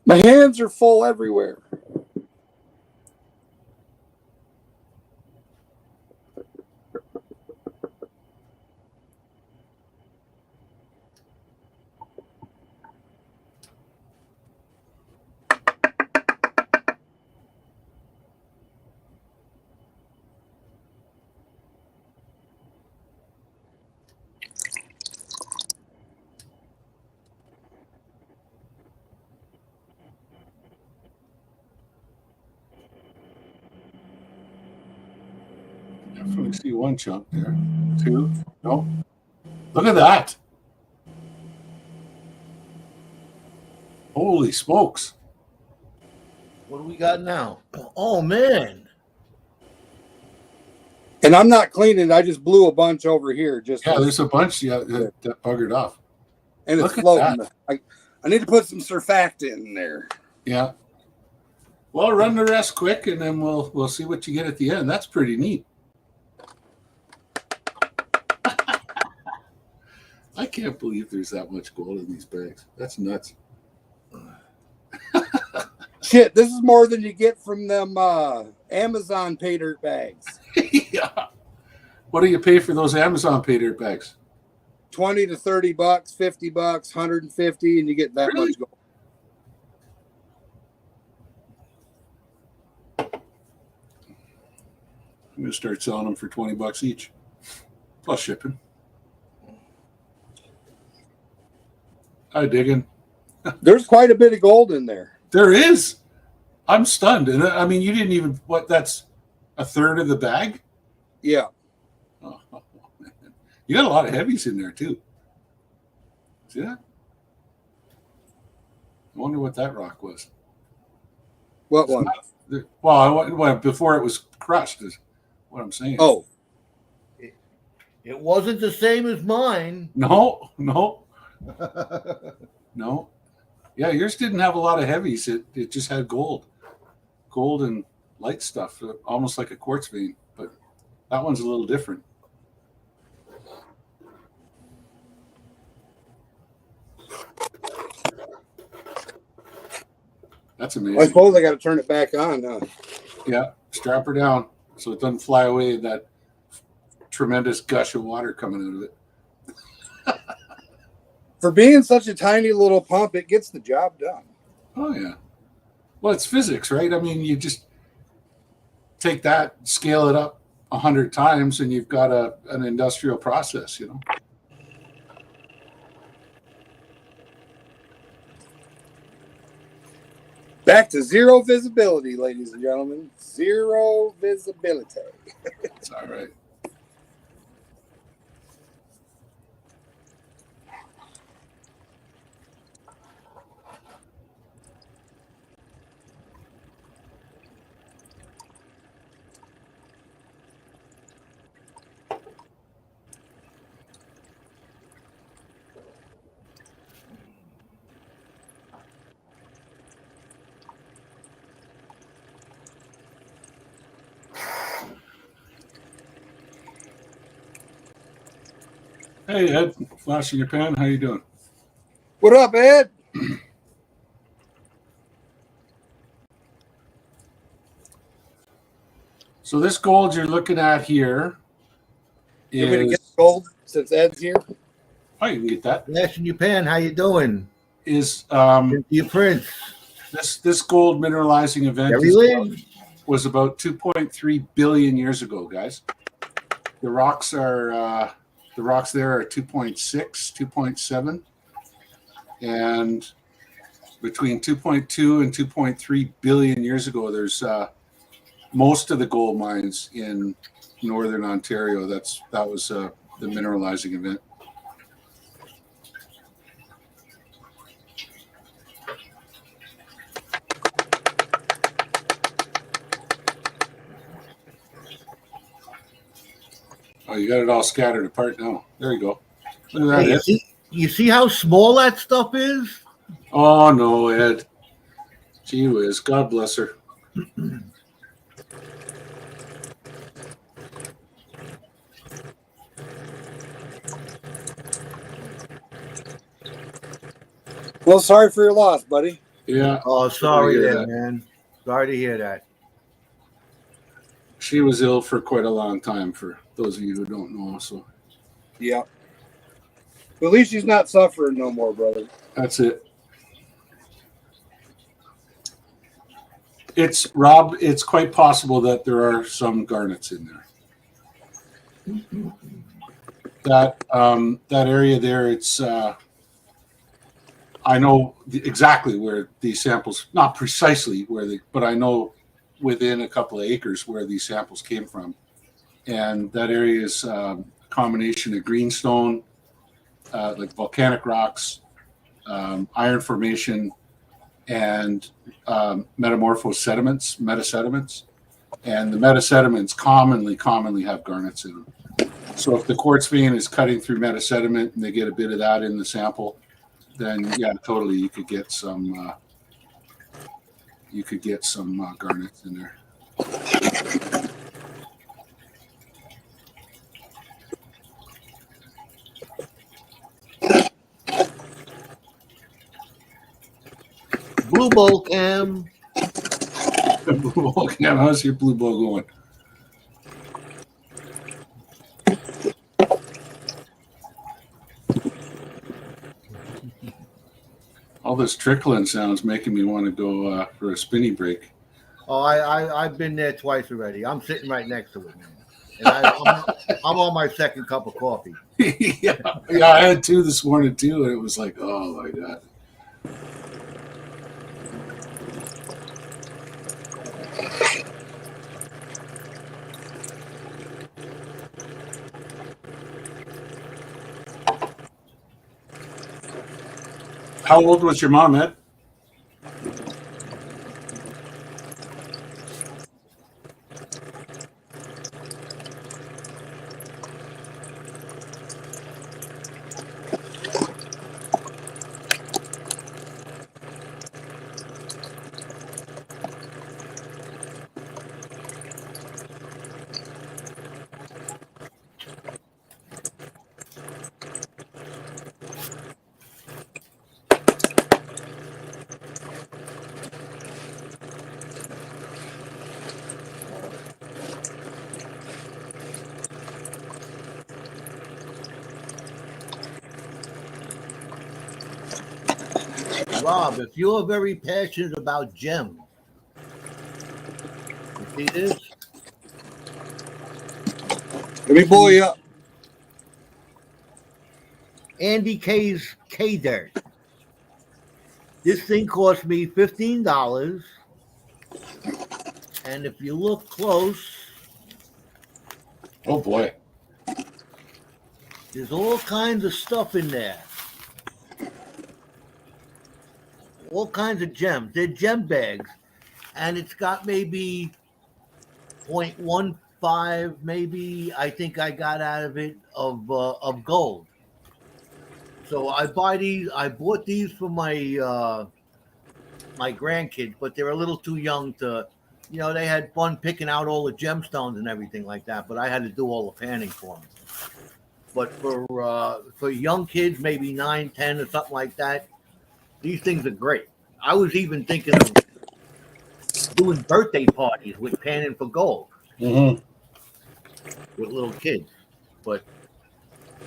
My hands are full everywhere. Definitely see one chunk there. 2. No. Look at that. Holy smokes. What do we got now? Oh man. And I'm not cleaning. I just blew a bunch over here. Just Yeah, there's a bunch that buggered off. and it's look at floating. I need to put some surfactant in there. Yeah. Well, run the rest quick, and then we'll see what you get at the end. That's pretty neat. I can't believe there's that much gold in these bags. That's nuts. Shit, this is more than you get from them Amazon Paydirt bags. Yeah. What do you pay for those Amazon Paydirt bags? $20 to $30, $50, $150, and you get that Really? much gold. I'm gonna start selling them for $20 each, plus shipping. I digging. There's quite a bit of gold in there. There is. I'm stunned. And I mean, you didn't even, that's a third of the bag? Yeah. Oh, man. You got a lot of heavies in there, too. See that? I wonder what that rock was. What one? Well, before it was crushed is what I'm saying. Oh, It wasn't the same as mine. No. Yeah, yours didn't have a lot of heavies. It just had gold and light stuff, almost like a quartz vein. But that one's a little different. That's amazing. I suppose I got to turn it back on. Yeah, strap her down so it doesn't fly away in that tremendous gush of water coming out of it. For being such a tiny little pump, it gets the job done. Oh, yeah. Well, it's physics, right? I mean, you just take that, scale it up 100 times, and you've got an industrial process, you know? Back to zero visibility, ladies and gentlemen. Zero visibility. It's all right. Hey, Ed, flash in your pan. How you doing? What up, Ed? So this gold you're looking at here You want me to is... get gold since Ed's here? Oh, you can get that. Flash in your pan. How you doing? Is Your prince. this gold mineralizing event was about 2.3 billion years ago, guys. The rocks there are 2.6, 2.7, and between 2.2 and 2.3 billion years ago, there's most of the gold mines in northern Ontario. That was the mineralizing event. Oh, you got it all scattered apart now. There you go. Look at that, Hey, Ed. you see how small that stuff is? Oh, no, Ed. Gee whiz. God bless her. Well, sorry for your loss, buddy. Yeah. Oh, sorry hear there, that. man. Sorry to hear that. She was ill for quite a long time, for those of you who don't know. So Yeah. But at least she's not suffering no more, brother. that's it. It's quite possible that there are some garnets in there. That area there, it's I know exactly where these samples, not precisely but I know within a couple of acres where these samples came from. And that area is a combination of greenstone, like volcanic rocks, iron formation, and metamorphosed sediments, metasediments. And the metasediments commonly have garnets in them. So if the quartz vein is cutting through metasediment and they get a bit of that in the sample, then yeah, totally you could get some garnets in there. Blue bowl cam. Blue bowl cam, how's your blue bowl going? All this trickling sounds making me want to go for a spinny break. Oh, I've been there twice already. I'm sitting right next to it, man. And I'm on my second cup of coffee. Yeah, I had 2 this morning too, and it was like, oh my god. How old was your mom, Ed? Rob, if you're very passionate about gems, you see this? Let me pull you up. Andy K's K-Dirt. This thing cost me $15. And if you look close, Oh boy. there's all kinds of stuff in there. All kinds of gems. They're gem bags. And it's got maybe 0.15, maybe, I think I got out of it, of gold. So I bought these for my my grandkids, but they're a little too young to, they had fun picking out all the gemstones and everything like that, but I had to do all the panning for them. But for young kids, maybe 9, 10 or something like that, these things are great. I was even thinking of doing birthday parties with panning for gold Mm-hmm. with little kids. But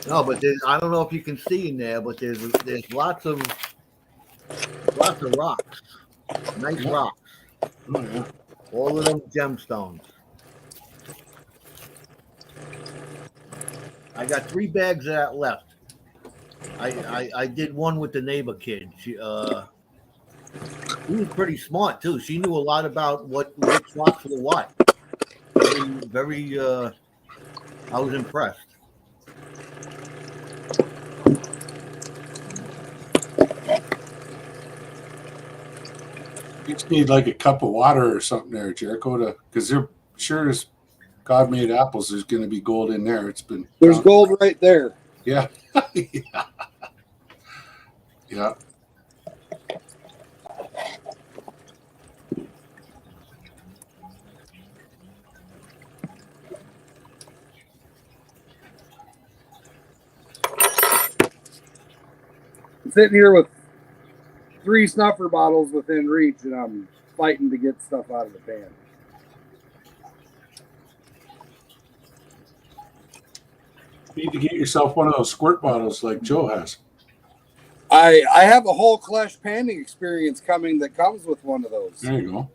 no, but I don't know if you can see in there, but there's lots of rocks, nice rocks. Oh, yeah. All of them gemstones. I got 3 bags of that left. I did one with the neighbor kid. She was pretty smart too. She knew a lot about which rocks were what. Very. I was impressed. You just need like a cup of water or something there, Jericho, because they're sure as God made apples, there's going to be gold in there. There's gold right there. Yeah. Yeah. Yeah. I'm sitting here with 3 snuffer bottles within reach, and I'm fighting to get stuff out of the pan. You need to get yourself one of those squirt bottles like Joe has. I have a whole clash panning experience coming that comes with one of those. There you go.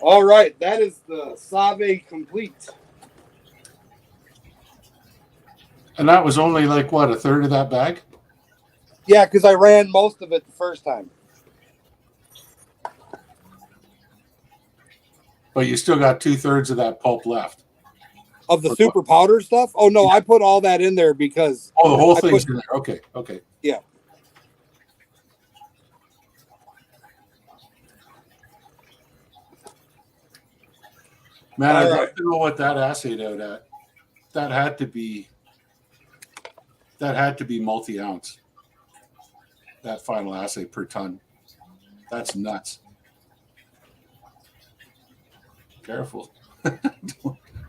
All right, that is the Save complete. And that was only like what, a third of that bag? Yeah, because I ran most of it the first time. But you still got 2/3 of that pulp left. Of the super powder stuff? Oh, no, I put all that in there because... Oh, the whole thing's in there. Okay, okay. Yeah. Man, I'd All love right. to know what that assayed out at. That had to be multi-ounce. That final assay per ton. That's nuts. Careful.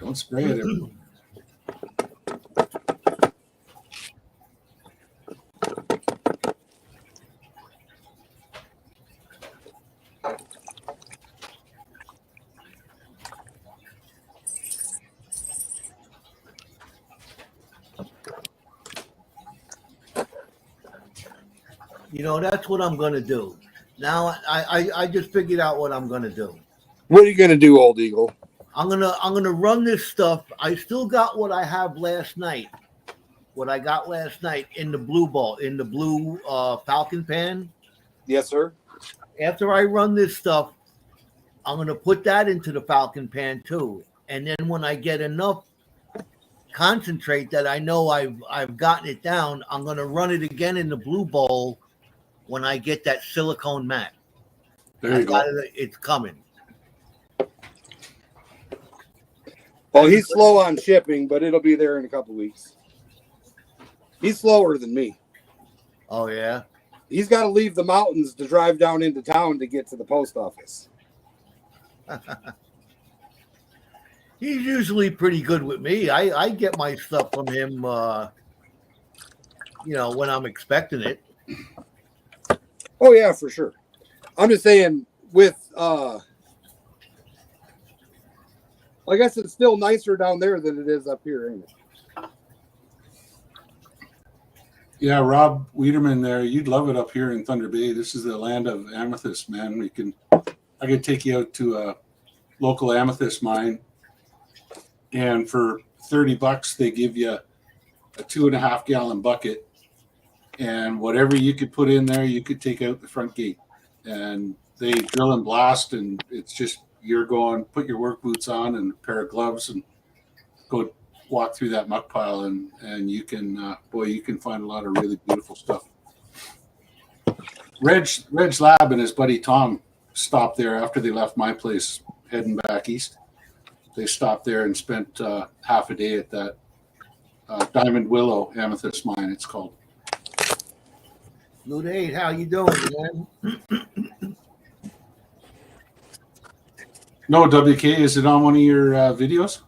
Don't spray it. That's what I'm going to do. Now I just figured out what I'm going to do. What are you gonna do, Old Eagle? I'm gonna run this stuff. I still got what I have last night. What I got last night in the blue ball, in the blue Falcon pan. Yes, sir. After I run this stuff, I'm gonna put that into the Falcon pan too. And then when I get enough concentrate that I know I've gotten it down, I'm gonna run it again in the blue bowl when I get that silicone mat. There you go. It's coming. Well, he's slow on shipping, but it'll be there in a couple weeks. He's slower than me. Oh yeah. He's got to leave the mountains to drive down into town to get to the post office. He's usually pretty good with me. I get my stuff from him, when I'm expecting it. Oh yeah, for sure. I'm just saying with I guess it's still nicer down there than it is up here, ain't it? Yeah, Rob Wiederman there. You'd love it up here in Thunder Bay. This is the land of amethyst, man. I can take you out to a local amethyst mine, and for $30 they give you a 2.5 gallon bucket, and whatever you could put in there, you could take out the front gate, and they drill and blast, and it's just you're going, put your work boots on and a pair of gloves and go walk through that muck pile, and you can you can find a lot of really beautiful stuff. Reg's Lab and his buddy Tom stopped there after they left my place heading back east. They stopped there and spent half a day at that Diamond Willow Amethyst mine, it's called. Good day, how you doing, man? No, WK, is it on one of your videos?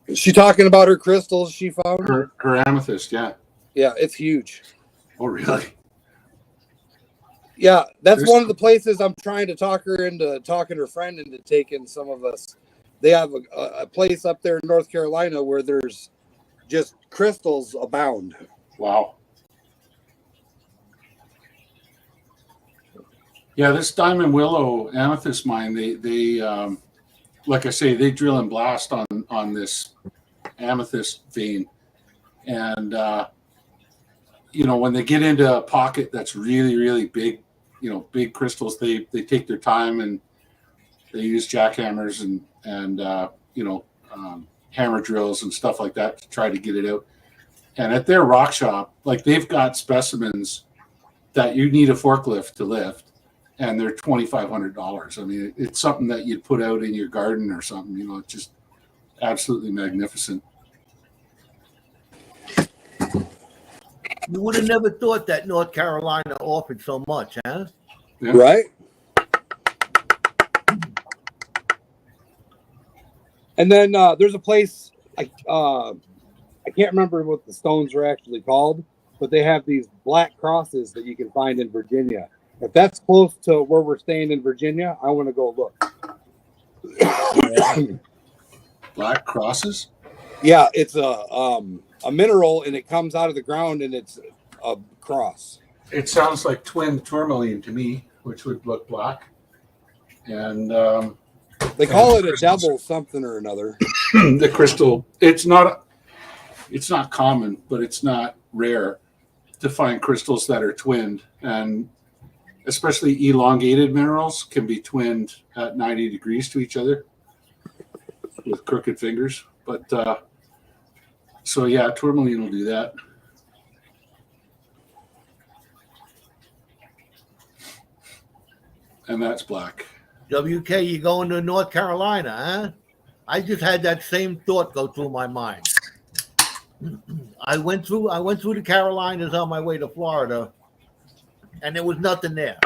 Is she talking about her crystals she found? Her amethyst, yeah. Yeah, it's huge. Oh, really? Yeah, that's one of the places I'm trying to talk her into talking her friend into taking some of us. They have a place up there in North Carolina where there's just crystals abound. Wow. Yeah, this Diamond Willow Amethyst mine, they like I say, they drill and blast on this amethyst vein, and when they get into a pocket that's really, really big, big crystals, they take their time and they use jackhammers and hammer drills and stuff like that to try to get it out. And at their rock shop, like, they've got specimens that you need a forklift to lift, and they're $2,500. I mean, it's something that you'd put out in your garden or something. It's just absolutely magnificent. You would have never thought that North Carolina offered so much, huh? Yeah. Right? And then there's a place, I can't remember what the stones are actually called, but they have these black crosses that you can find in Virginia. If that's close to where we're staying in Virginia, I want to go look. Black crosses? Yeah, it's a mineral, and it comes out of the ground, and it's a cross. It sounds like twin tourmaline to me, which would look black. And they call it a devil something or another. The crystal, it's not common, but it's not rare to find crystals that are twinned, and especially elongated minerals can be twinned at 90 degrees to each other with crooked fingers. But so yeah, tourmaline will do that. And that's black. WK, you going to North Carolina, huh? I just had that same thought go through my mind. I went through the Carolinas on my way to Florida, and there was nothing there.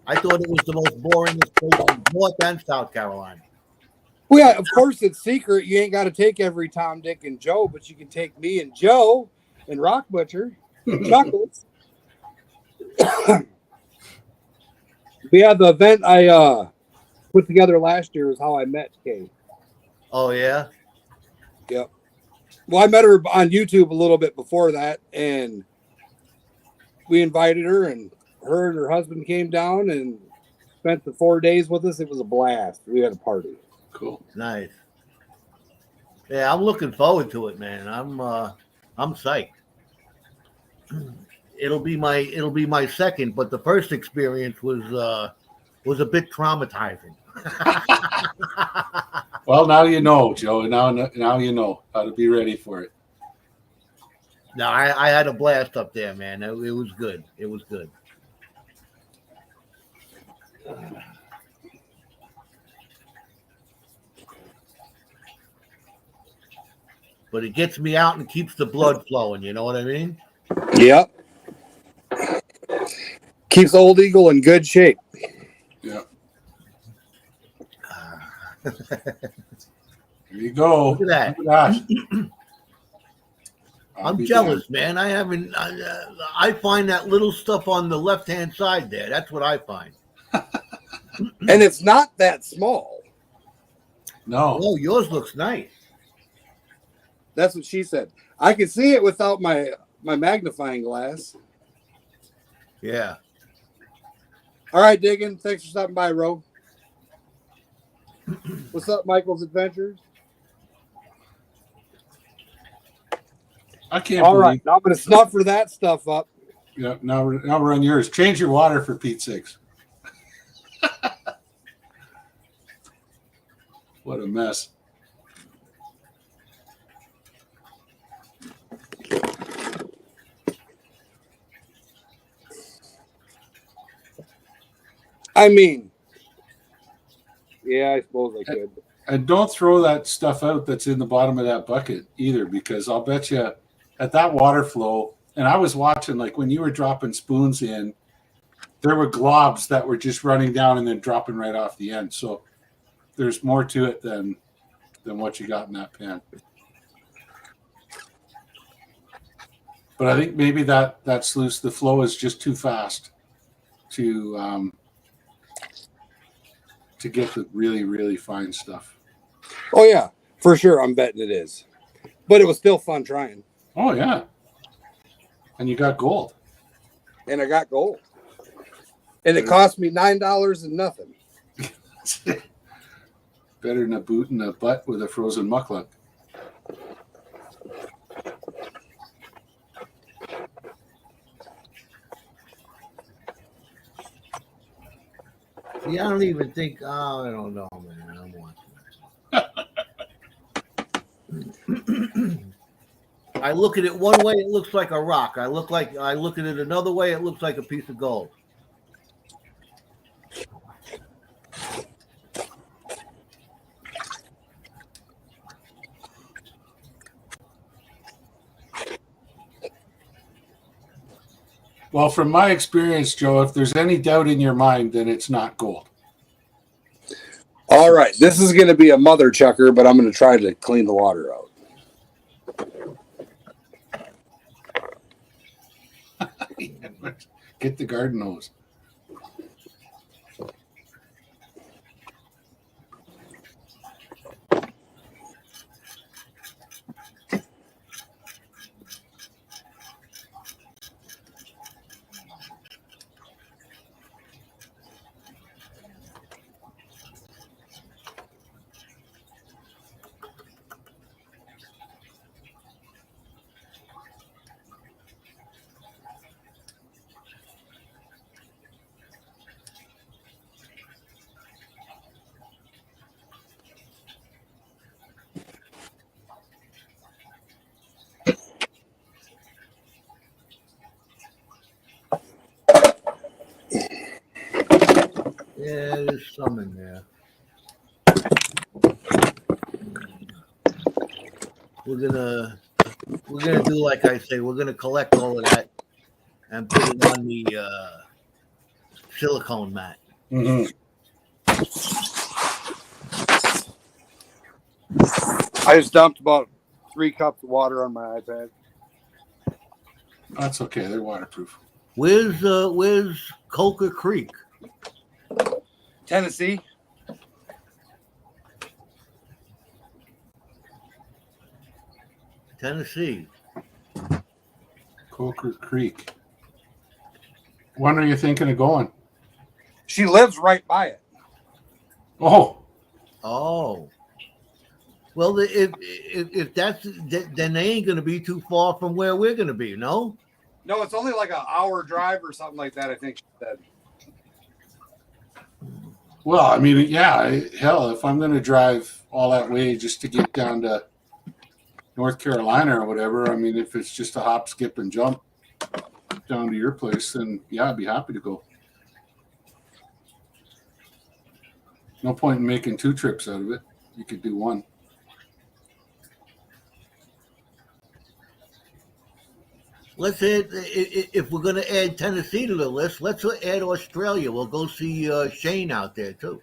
I thought it was the most boring place in North and South Carolina. Well, yeah, of course it's secret. You ain't got to take every Tom, Dick, and Joe, but you can take me and Joe and Rock Butcher and Chuckles. Yeah, the event I put together last year is how I met Kay. Oh, yeah? Yep. Well, I met her on YouTube a little bit before that, and we invited her, and her husband came down, and spent the 4 days with us. It was a blast. We had a party. Cool. Nice. Yeah, I'm looking forward to it, man. I'm psyched. It'll be my second, but the first experience was a bit traumatizing. Well, now you know, Joe. Now you know how to be ready for it. No, I had a blast up there, man. It was good. It was good. But it gets me out and keeps the blood flowing. You know what I mean? Yep. Keeps Old Eagle in good shape. Yeah. There you go. Look at that. Look at that. I'm jealous, man. I haven't. I find that little stuff on the left-hand side there. That's what I find. And it's not that small. No. Oh, yours looks nice. That's what she said. I can see it without my magnifying glass. Yeah. All right, Diggin. Thanks for stopping by, Ro. What's up, Michael's Adventures? I can't All believe. right, now I'm going to snuff for that stuff up. Yeah. Now we're on yours. Change your water for Pete's sakes. What a mess. I mean, yeah, I suppose I could. And don't throw that stuff out that's in the bottom of that bucket either, because I'll bet you at that water flow, and I was watching, like when you were dropping spoons in, there were globs that were just running down and then dropping right off the end. So there's more to it than what you got in that pan. But I think maybe that sluice, the flow is just too fast to get the really, really fine stuff. Oh, yeah, for sure. I'm betting it is. But it was still fun trying. Oh, yeah. And you got gold. And I got gold. And it cost me $9 and nothing. Better than a boot in the butt with a frozen muckluck. See, I don't even think. I don't know, man. I'm watching. I look at it one way, it looks like a rock. I look at it another way, it looks like a piece of gold. Well, from my experience, Joe, if there's any doubt in your mind, then it's not gold. All right, this is going to be a mother chucker, but I'm going to try to clean the water out. Get the garden hose. Yeah, there's some in there. We're gonna do like I say. We're gonna collect all of that and put it on the silicone mat. Mm-hmm. I just dumped about 3 cups of water on my iPad. That's okay. They're waterproof. Where's Coca Creek? Tennessee. Tennessee. Coker Creek. When are you thinking of going? She lives right by it. Oh, Oh. Well, if that's, then they ain't going to be too far from where we're going to be, no? No, it's only like an hour drive or something like that, I think she said. well, I mean, yeah, hell, if I'm going to drive all that way just to get down to North Carolina or whatever, I mean, if it's just a hop, skip, and jump down to your place, then yeah, I'd be happy to go. No point in making 2 trips out of it. You could do 1. Let's add, if we're going to add Tennessee to the list, let's add Australia. We'll go see Shane out there, too.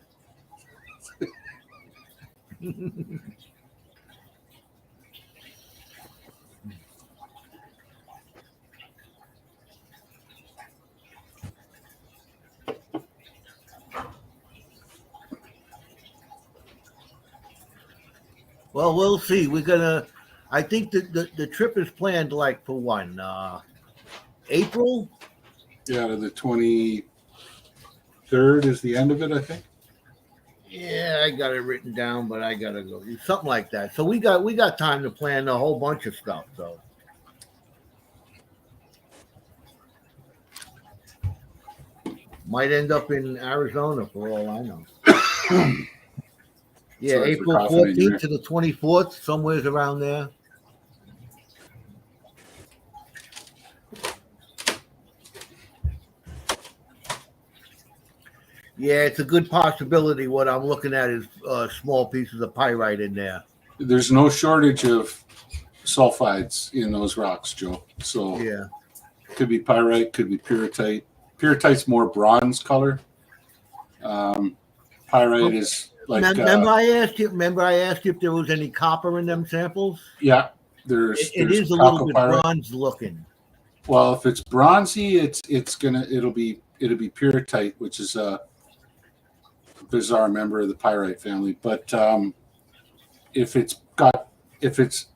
Well, we'll see. We're going to, I think the trip is planned like for when? April? Yeah, to the 23rd is the end of it, I think. Yeah, I got it written down, but I gotta go. Something like that. So we got time to plan a whole bunch of stuff. So might end up in Arizona for all I know. Yeah, Sorry for April coughing in your 14th to the 24th, somewhere's around there. Yeah, it's a good possibility. What I'm looking at is small pieces of pyrite in there. There's no shortage of sulfides in those rocks, Joe. So Yeah. could be pyrite, could be pyrrhotite. Pyrrhotite's more bronze color. Pyrite is like Remember I asked you if there was any copper in them samples? yeah. There's It is a little bit chalcopyrite. bronze looking. Well, if it's bronzy, it'll be pyrrhotite, which is a bizarre member of the pyrite family. But if it's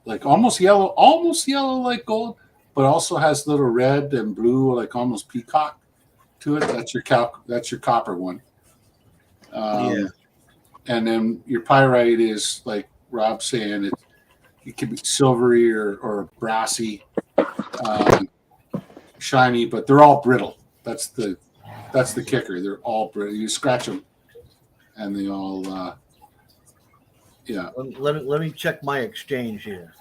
like almost yellow like gold, but also has little red and blue, like almost peacock to it, that's your copper one. Yeah. And then your pyrite is like Rob's saying, it can be silvery or brassy, shiny, but they're all brittle. That's the kicker. They're all brittle. You scratch them, and they all yeah. Let me check my exchange here.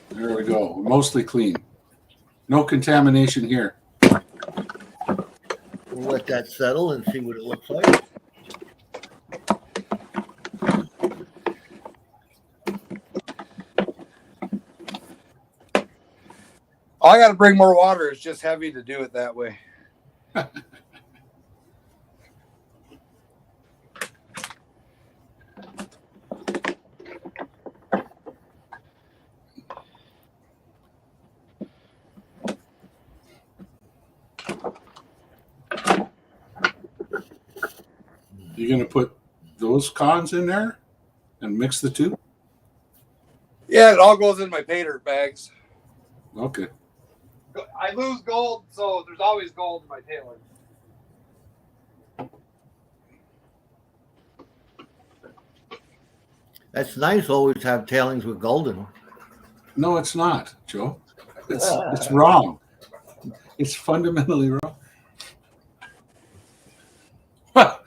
There we go. Mostly clean. No contamination here. We'll let that settle and see what it looks like. Oh, I got to bring more water. It's just heavy to do it that way. You're going to put those cons in there and mix the two? Yeah, it all goes in my Paydirt bags. Okay. I lose gold, so there's always gold in my tailor. That's nice. Always have tailings with gold in them. No, it's not, Joe. It's wrong. It's fundamentally wrong.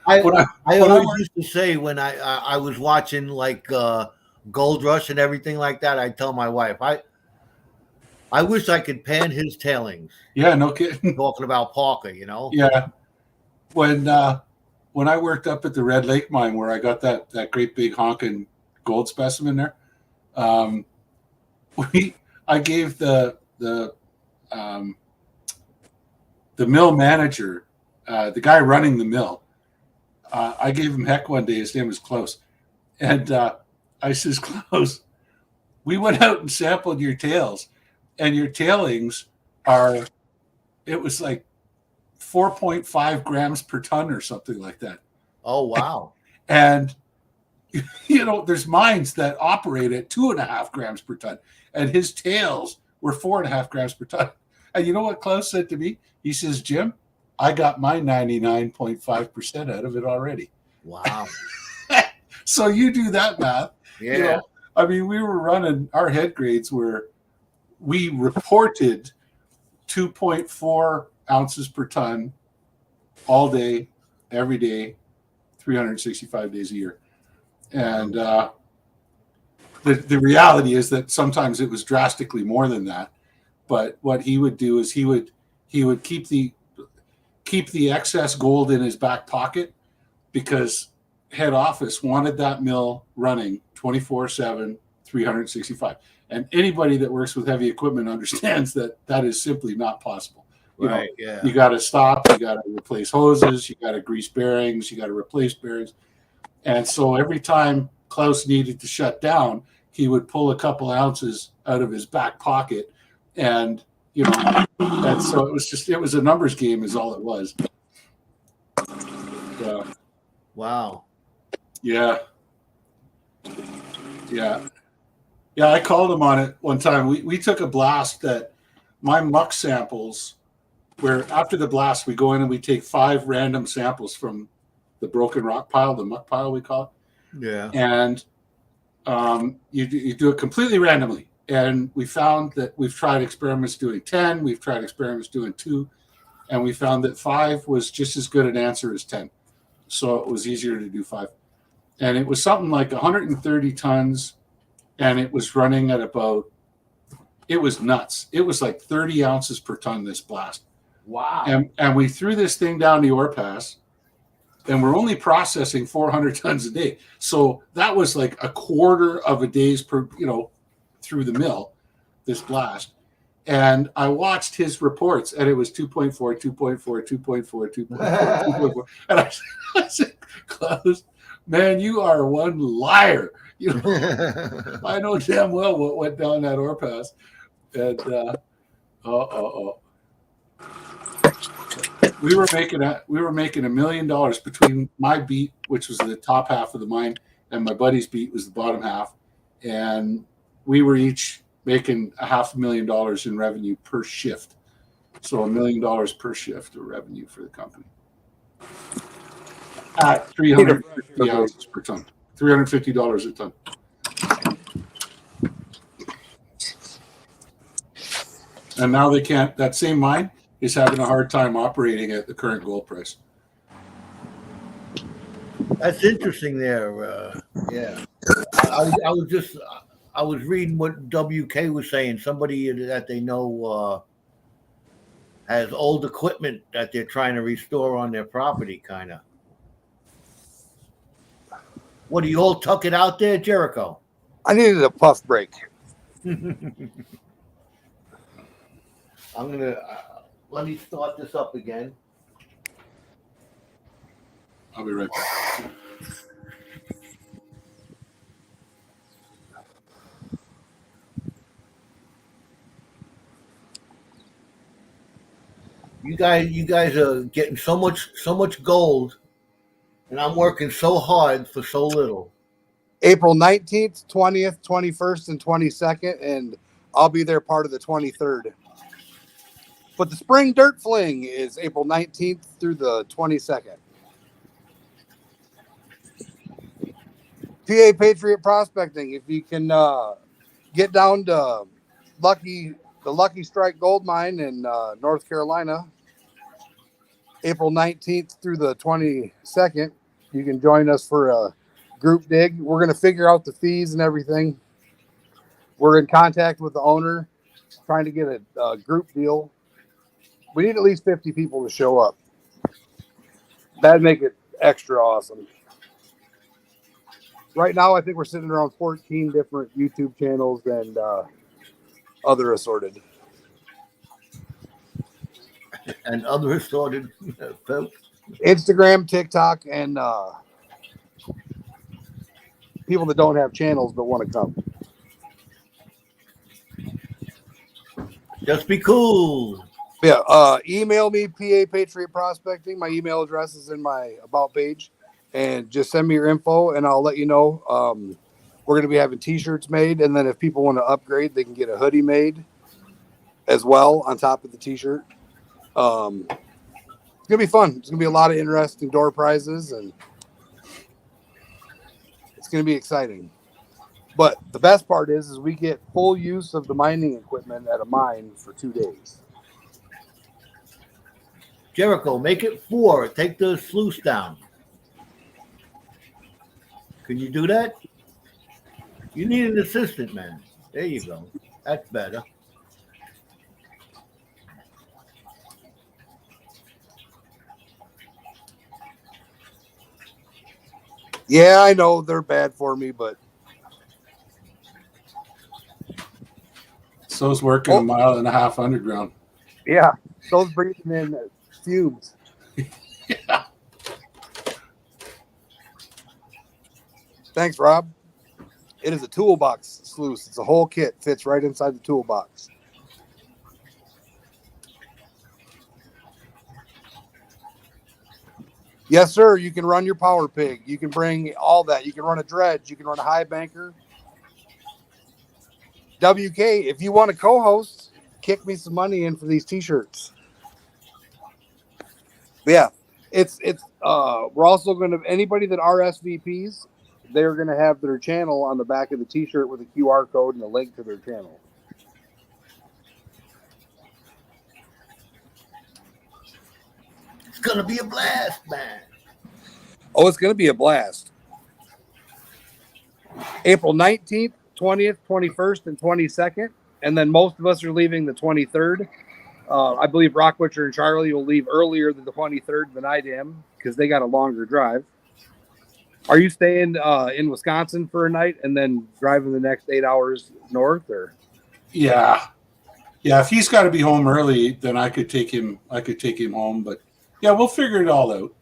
I When always used to say when I was watching like Gold Rush and everything like that, I'd tell my wife, I wish I could pan his tailings. yeah, no kidding. Talking about Parker, you know? Yeah. When I worked up at the Red Lake mine where I got that great big honking gold specimen there, I gave the mill manager, the guy running the mill, I gave him heck one day. His name was Klaus. And I says, Klaus, we went out and sampled your tails, and your tailings it was like 4.5 grams per ton or something like that. Oh, wow. And, there's mines that operate at 2.5 grams per ton, and his tails were 4.5 grams per ton. And you know what Klaus said to me? He says, Jim, I got my 99.5% out of it already. Wow. So you do that math. Yeah. You know, I mean, we were running, our head grades were, we reported 2.4 ounces per ton all day, every day, 365 days a year. And the reality is that sometimes it was drastically more than that. But what he would do is he would keep the excess gold in his back pocket, because head office wanted that mill running 24/7, 365. And anybody that works with heavy equipment understands that that is simply not possible. Right. Yeah. You got to stop, you got to replace hoses, you got to grease bearings, you got to replace bearings. And so every time Klaus needed to shut down, he would pull a couple ounces out of his back pocket. And, you know, and so it was a numbers game is all it was. Wow. Yeah. Yeah. Yeah, I called him on it one time. We took a blast that my muck samples, where after the blast, we go in and we take 5 random samples from the broken rock pile, the muck pile we call it. Yeah. And you do it completely randomly. And we found that we've tried experiments doing 10, we've tried experiments doing 2, and we found that 5 was just as good an answer as 10. So it was easier to do 5. And it was something like 130 tons, and it was running at about, it was nuts. It was like 30 ounces per ton, this blast. Wow. And we threw this thing down the ore pass, and we're only processing 400 tons a day. So that was like a quarter of a day's per, through the mill, this blast. And I watched his reports, and it was 2.4, 2.4, 2.4, 2.4, 2.4. And I said, Klaus, man, you are one liar. I know damn well what went down that ore pass. And we were making $1 million between my beat, which was the top half of the mine, and my buddy's beat was the bottom half. And we were each making $500,000 in revenue per shift. So $1 million per shift of revenue for the company at 350 ounces per ton, $350 a ton. And now they can't, that same mine is having a hard time operating at the current gold price. That's interesting there. Yeah. I was reading what WK was saying. Somebody that they know has old equipment that they're trying to restore on their property, kind of. What, do you all tuck it out there, Jericho? I needed a puff break. I'm gonna let me start this up again. I'll be right back. You guys are getting so much gold, and I'm working so hard for so little. April 19th, 20th, 21st, and 22nd, and I'll be there part of the 23rd. But the spring dirt fling is April 19th through the 22nd. PA Patriot Prospecting, if you can get down to the Lucky Strike Gold Mine in North Carolina, April 19th through the 22nd, you can join us for a group dig. We're going to figure out the fees and everything. We're in contact with the owner, trying to get a group deal. We need at least 50 people to show up. That'd make it extra awesome. Right now, I think we're sitting around 14 different YouTube channels and other assorted. And other assorted folks. Instagram, TikTok, and people that don't have channels but want to come. Just be cool. Yeah, email me, PA Patriot Prospecting. My email address is in my About page. And just send me your info, and I'll let you know. We're going to be having T-shirts made, and then if people want to upgrade, they can get a hoodie made. as well on top of the t-shirt. It's gonna be fun. It's gonna be a lot of interesting door prizes, and it's gonna be exciting. But the best part is we get full use of the mining equipment at a mine for 2 days. Jericho, make it 4. Take the sluice down. Can you do that? You need an assistant, man. There you go. That's better. Yeah, I know they're bad for me, but So's working a mile and a half underground. yeah, those breathing in fumes. Yeah. Thanks, Rob. It is a toolbox sluice. It's a whole kit, fits right inside the toolbox. Yes, sir. You can run your power pig. You can bring all that. You can run a dredge. You can run a high banker. WK, if you want to co-host, kick me some money in for these t-shirts. But yeah, we're also going to, anybody that RSVPs, they're going to have their channel on the back of the t-shirt with a QR code and a link to their channel. It's going to be a blast, man. Oh, it's going to be a blast. April 19th, 20th, 21st, and 22nd. And then most of us are leaving the 23rd. I believe Rock Butcher and Charlie will leave earlier than the 23rd than I am because they got a longer drive. Are you staying in Wisconsin for a night and then driving the next 8 hours north? Or Yeah. If he's got to be home early, then I could take him home. But yeah, we'll figure it all out.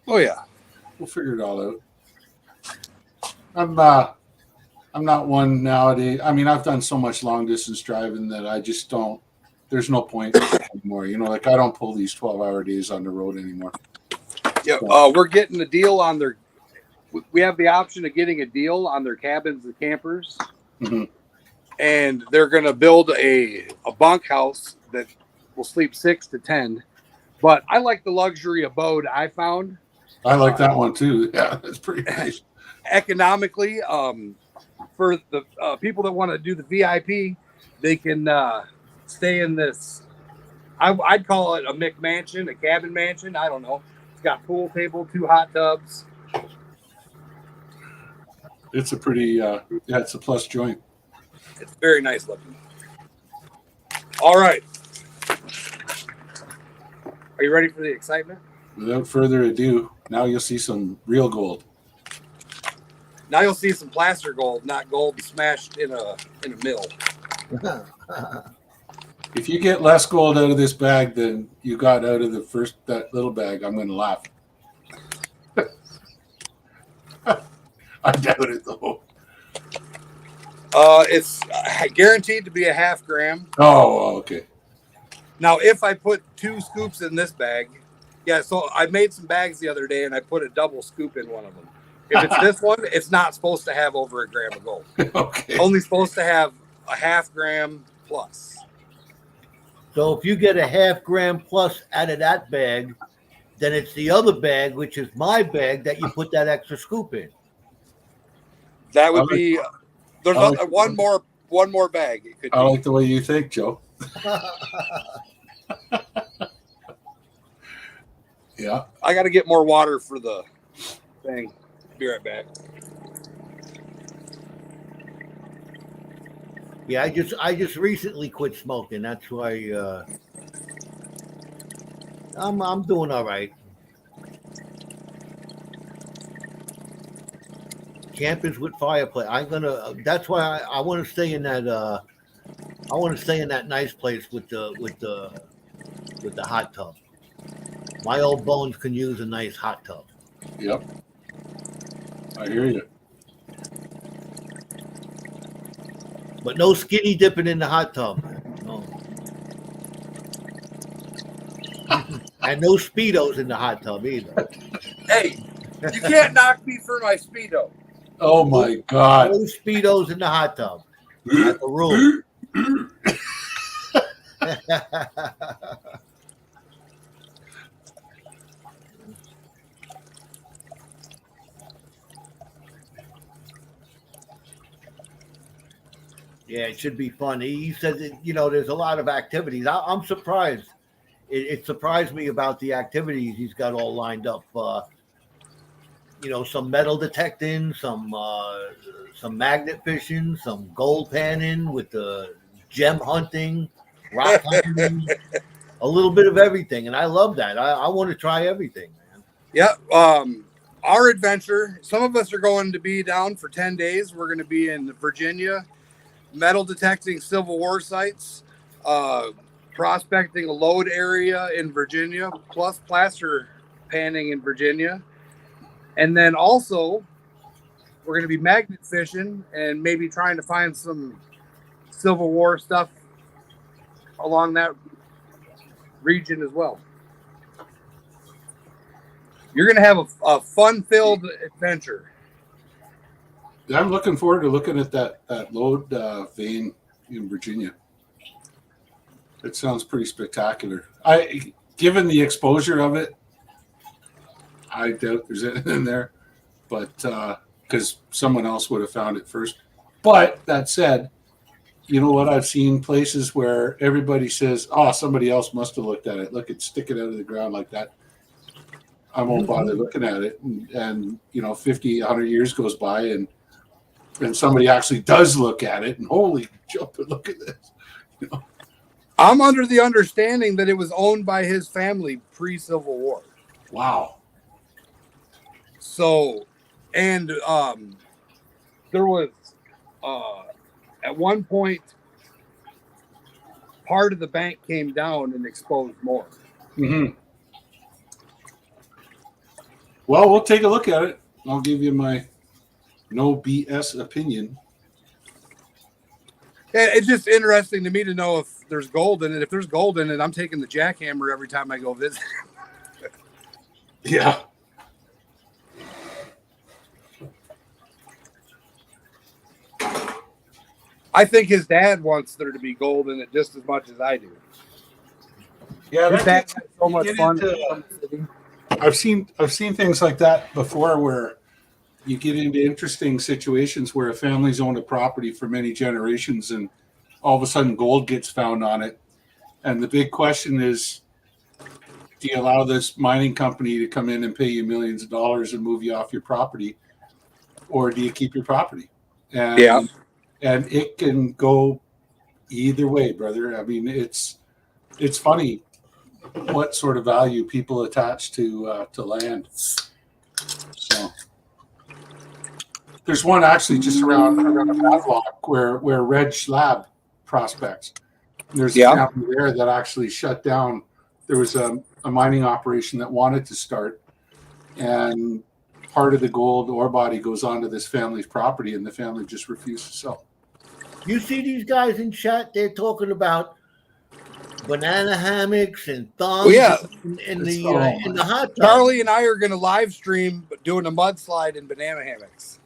Oh yeah, We'll figure it all out. I'm not one nowadays. I mean, I've done so much long distance driving that I just don't. There's no point anymore. You know, like I don't pull these 12-hour days on the road anymore. yeah. We're getting a deal on their. We have the option of getting a deal on their cabins and campers, and they're going to build a bunkhouse that will sleep 6 to 10. But I like the luxury abode I found. I like that one too. Yeah, that's pretty nice. Economically, for the people that want to do the VIP, they can stay in this. I'd call it a McMansion, a cabin mansion. I don't know. It's got pool table, 2 hot tubs. It's a pretty, it's a plus joint. It's very nice looking. All right. Are you ready for the excitement? Without further ado, now you'll see some real gold. Now you'll see some plaster gold, not gold smashed in a mill. If you get less gold out of this bag than you got out of that little bag, I'm going to laugh. I doubt it though. It's guaranteed to be a half gram. Oh, okay. Now, if I put 2 scoops in this bag, yeah, so I made some bags the other day and I put a double scoop in one of them. If it's this one, it's not supposed to have over a gram of gold. Okay. Only supposed to have a half gram plus. So if you get a half gram plus out of that bag, then it's the other bag, which is my bag, that you put that extra scoop in. That would be. There's one more bag. It could I be. like the way you think, Joe. Yeah. I got to get more water for the thing. Be right back. Yeah, I just recently quit smoking. That's why I'm doing all right. Campers with fireplace. That's why I want to stay in that. I want to stay in that nice place with the hot tub. My old bones can use a nice hot tub. Yep. I hear you. But no skinny dipping in the hot tub. No. And no Speedos in the hot tub either. Hey, you can't knock me for my Speedo. Oh my God. No Speedos in the hot tub. That's a rule. Yeah, it should be fun. He says, there's a lot of activities. I'm surprised. It surprised me about the activities he's got all lined up. Some metal detecting, some magnet fishing, some gold panning with the gem hunting, rock climbing, a little bit of everything. And I love that. I want to try everything, man. Yeah. Our adventure, some of us are going to be down for 10 days. We're going to be in Virginia, metal detecting Civil War sites, prospecting a load area in Virginia, plus placer panning in Virginia. And then also, we're going to be magnet fishing and maybe trying to find some Civil War stuff along that region as well. You're going to have a fun-filled adventure. I'm looking forward to looking at that load vein in Virginia. It sounds pretty spectacular. Given the exposure of it, I doubt there's anything in there, but because someone else would have found it first. But that said, you know what? I've seen places where everybody says, "Oh, somebody else must have looked at it. Look, it's sticking out of the ground like that." I won't bother looking at it, and 50, 100 years goes by, and somebody actually does look at it, and holy jump! Look at this. I'm under the understanding that it was owned by his family pre-Civil War. Wow. So, and there was at one point part of the bank came down and exposed more. Mm-hmm. Well, we'll take a look at it. I'll give you my no BS opinion. Yeah, it's just interesting to me to know if there's gold in it. If there's gold in it, I'm taking the jackhammer every time I go visit. Yeah. I think his dad wants there to be gold in it just as much as I do. Yeah, His dad had so much get fun. I've seen things like that before where you get into interesting situations where a family's owned a property for many generations and all of a sudden gold gets found on it. And the big question is, do you allow this mining company to come in and pay you millions of dollars and move you off your property? Or do you keep your property? And it can go either way, brother. I mean, it's funny what sort of value people attach to land. So there's one actually just around Matlock where Red Schlab prospects. There's a family there that actually shut down. There was a mining operation that wanted to start, and part of the gold ore body goes onto this family's property, and the family just refused to sell. You see these guys in chat? They're talking about banana hammocks and thongs in the hot tub. Charlie and I are going to live stream doing a mudslide in banana hammocks.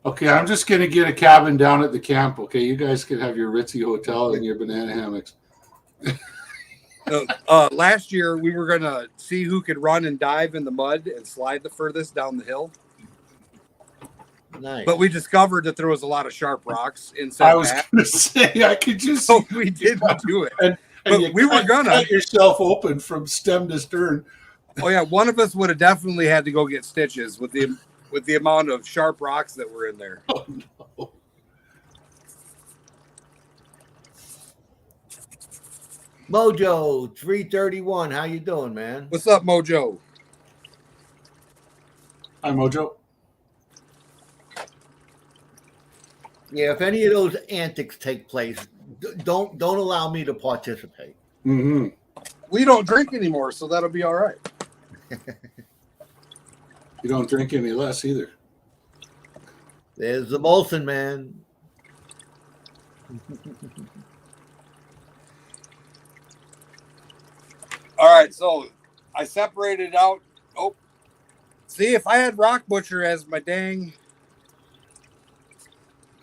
Okay, I'm just going to get a cabin down at the camp. Okay, you guys can have your ritzy hotel and your banana hammocks. Last year, we were going to see who could run and dive in the mud and slide the furthest down the hill. Nice. But we discovered that there was a lot of sharp rocks inside. I was going to say, I could just. So we didn't do it. And but we were going to. Cut yourself open from stem to stern. Oh, yeah. One of us would have definitely had to go get stitches with the amount of sharp rocks that were in there. Oh, no. Mojo 331, how you doing, man? What's up, Mojo? Hi, Mojo. Yeah, if any of those antics take place, don't allow me to participate. Mm-hmm. We don't drink anymore, so that'll be all right. You don't drink any less either. There's the Molson, man. All right, so I separated out. Oh, see, if I had Rock Butcher as my dang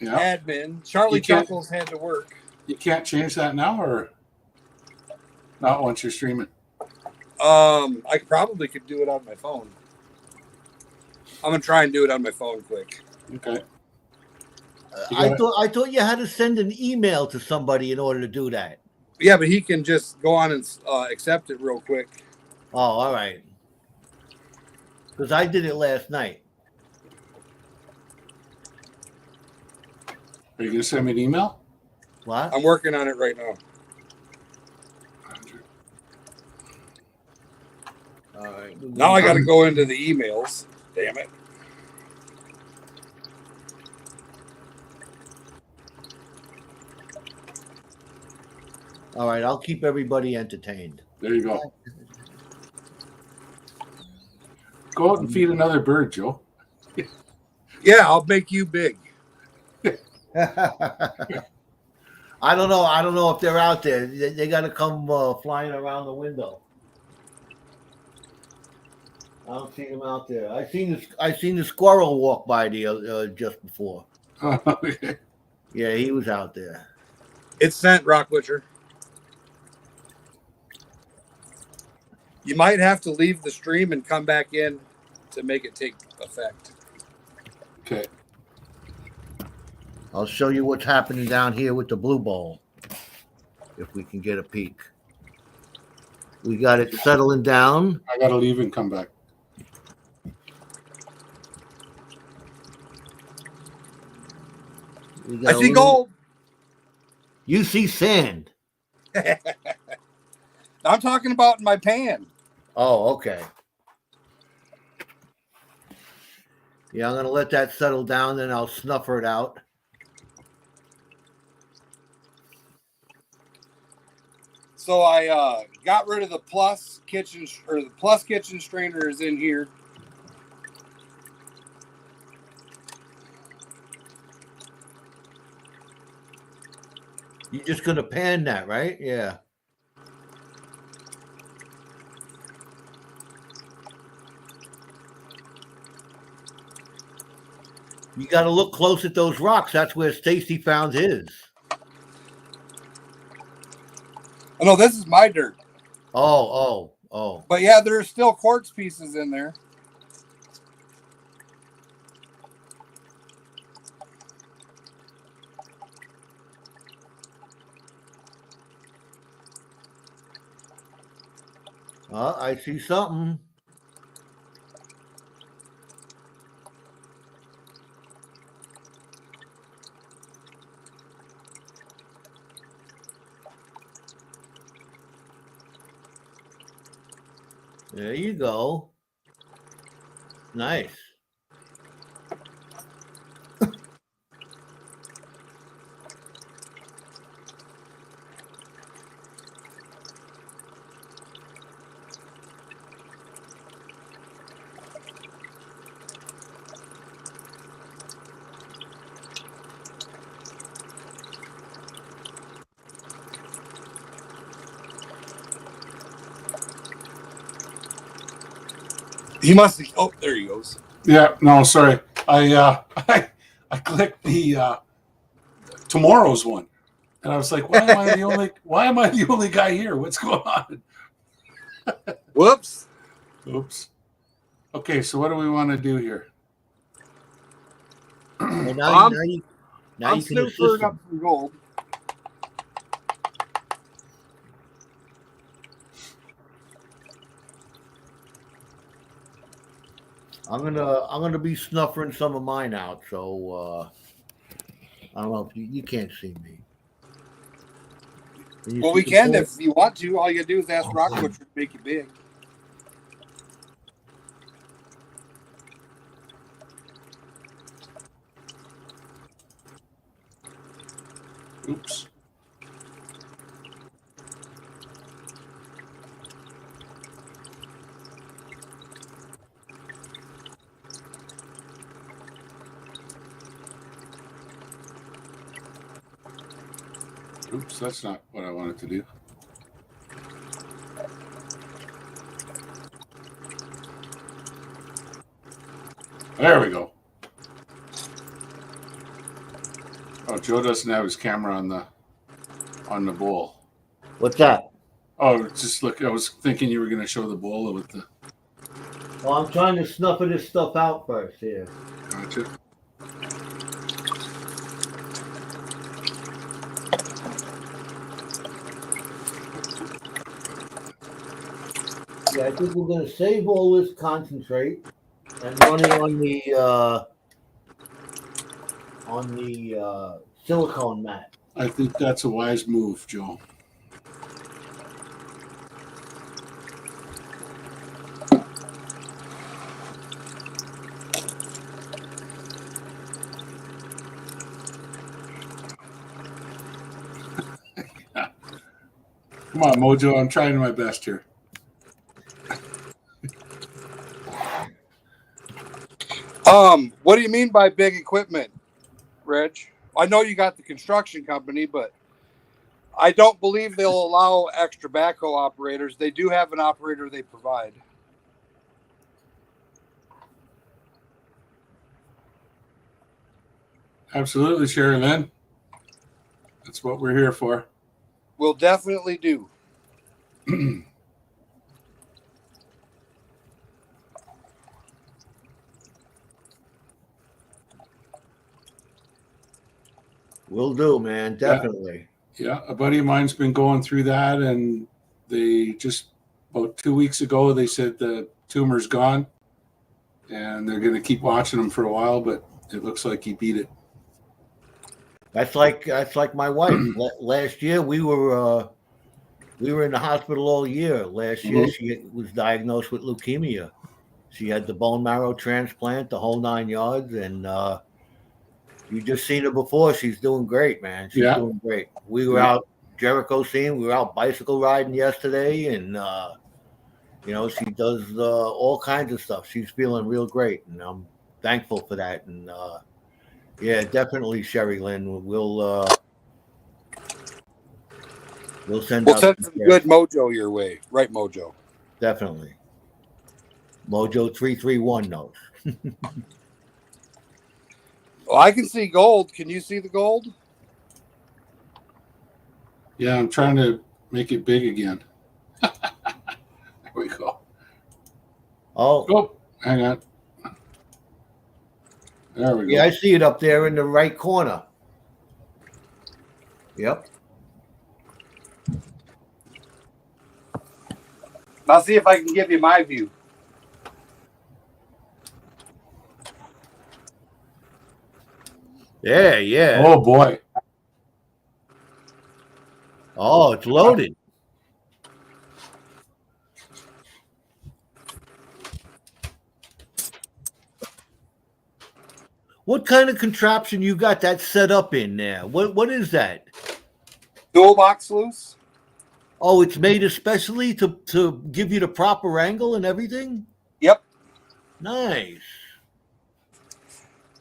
admin, Charlie Chuckles had to work. You can't change that now, or not once you're streaming? I probably could do it on my phone. I'm gonna try and do it on my phone quick. Okay. I thought you had to send an email to somebody in order to do that. Yeah, but he can just go on and accept it real quick. Oh, all right. Because I did it last night. Are you going to send me an email? What? I'm working on it right now. All right. Now I got to go into the emails. Damn it. All right, I'll keep everybody entertained. There you go. Go out and feed another bird, Joe. Yeah, I'll make you big. I don't know. I don't know if they're out there. They got to come flying around the window. I don't see them out there. I seen the squirrel walk by the just before. Okay. Yeah, he was out there. It's sent, Rock Butcher. You might have to leave the stream and come back in to make it take effect. Okay. I'll show you what's happening down here with the blue bowl. If we can get a peek. We got it settling down. I got to leave and come back. I see gold. You see sand. I'm talking about in my pan. Oh, okay. Yeah, I'm going to let that settle down, then I'll snuffer it out. So I got rid of the plus kitchen, or the plus kitchen strainer is in here. You're just going to pan that, right? Yeah. You got to look close at those rocks. That's where Stacy found his. Oh, no, this is my dirt. Oh. But yeah, there's still quartz pieces in there. I see something. There you go. Nice. He must have. Oh, there he goes. Yeah, no, sorry. I clicked the tomorrow's one, and I was like, why am I the only guy here? What's going on? Whoops. Oops. Okay, so what do we want to do here? Well, I'm you can snoopering up some gold. I'm gonna be snuffering some of mine out, so I don't know if you can't see me. Well, we can if you want to. All you do is ask Rock Butcher to make you big. Oops. Oops, that's not what I wanted to do. There we go. Oh, Joe doesn't have his camera on the on the bowl. What's that? Oh, just look. I was thinking you were going to show the bowl with the. Well, I'm trying to snuff this stuff out first here. Gotcha. Yeah, I think we're going to save all this concentrate and run it on the silicone mat. I think that's a wise move, Joe. Come on, Mojo. I'm trying my best here. What do you mean by big equipment, Reg? I know you got the construction company, but I don't believe they'll allow extra backhoe operators. They do have an operator they provide. Absolutely, Sherry Lynn. That's what we're here for. We'll definitely do. Will do, man. Definitely. Yeah, a buddy of mine's been going through that, and they just about 2 weeks ago they said the tumor's gone, and they're going to keep watching him for a while, but it looks like he beat it. That's like my wife. Last year we were in the hospital all year. Last year she was diagnosed with leukemia. She had the bone marrow transplant, the whole 9 yards, and you just seen her before. She's doing great, man. She's doing great. We were out Jericho scene. We were out bicycle riding yesterday, and she does all kinds of stuff. She's feeling real great, and I'm thankful for that. And yeah, definitely, Sherry Lynn. We'll send We'll out send some good Mojo your way, right, Mojo? Definitely. Mojo 331 knows. Well, I can see gold. Can you see the gold? Yeah, I'm trying to make it big again. There we go. Oh, hang on. There we go. Yeah, I see it up there in the right corner. Yep. I'll see if I can give you my view. Yeah, yeah. Oh, boy. Oh, it's loaded. What kind of contraption you got that set up in there? What is that? Toolbox sluice. Oh, it's made especially to give you the proper angle and everything? Yep. Nice.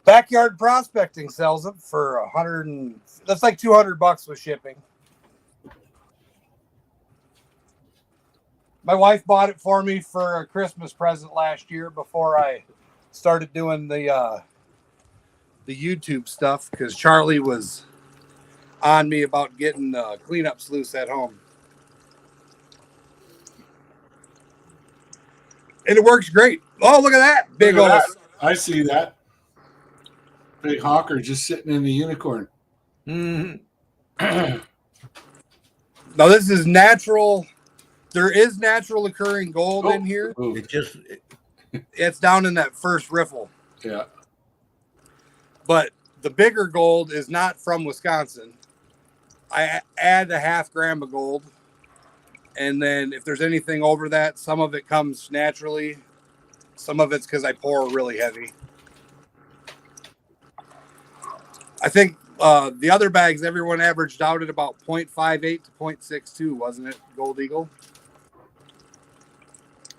Backyard Prospecting sells them for that's like $200 with shipping. My wife bought it for me for a Christmas present last year before I started doing the YouTube stuff, because Charlie was on me about getting cleanup sluice at home. And it works great. Oh, look at that. Big old. I see that. Big hawker just sitting in the unicorn. Mm-hmm. Now, this is natural. There is natural occurring gold in here. It's down in that first riffle. Yeah. But the bigger gold is not from Wisconsin. I add a 0.5 gram of gold. And then if there's anything over that, some of it comes naturally. Some of it's because I pour really heavy. I think the other bags, everyone averaged out at about 0.58 to 0.62, wasn't it, Gold Eagle?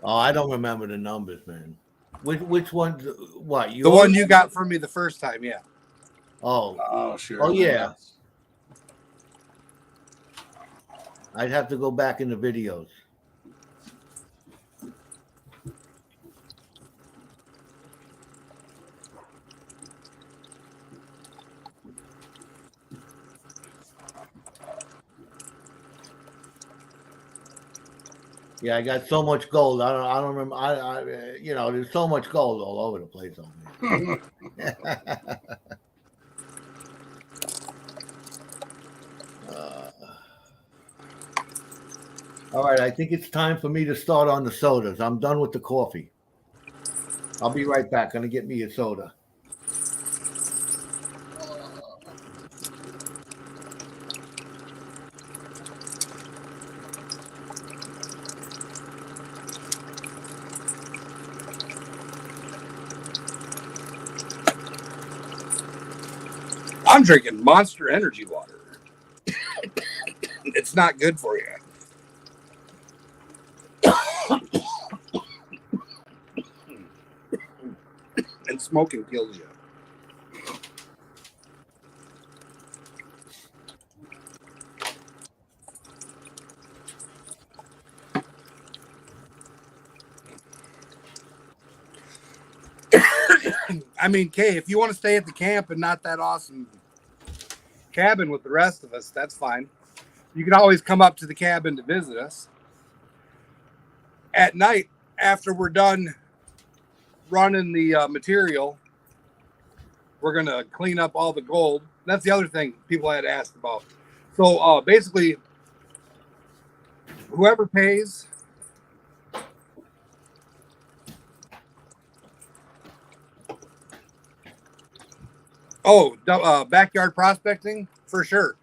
Oh, I don't remember the numbers, man. Which one? What? The one you got from me the first time, yeah. Oh, sure. Oh, yeah. I'd have to go back in the videos. Yeah, I got so much gold. I don't remember. You know, there's so much gold all over the place over there. Uh, all right, I think it's time for me to start on the sodas. I'm done with the coffee. I'll be right back. Gonna get me a soda. I'm drinking Monster Energy water. It's not good for you. And smoking kills you. I mean, Kay, if you want to stay at the camp and not that awesome cabin with the rest of us, that's fine. You can always come up to the cabin to visit us. At night, after we're done running the material, we're going to clean up all the gold. That's the other thing people had asked about. So basically, whoever pays backyard prospecting for sure.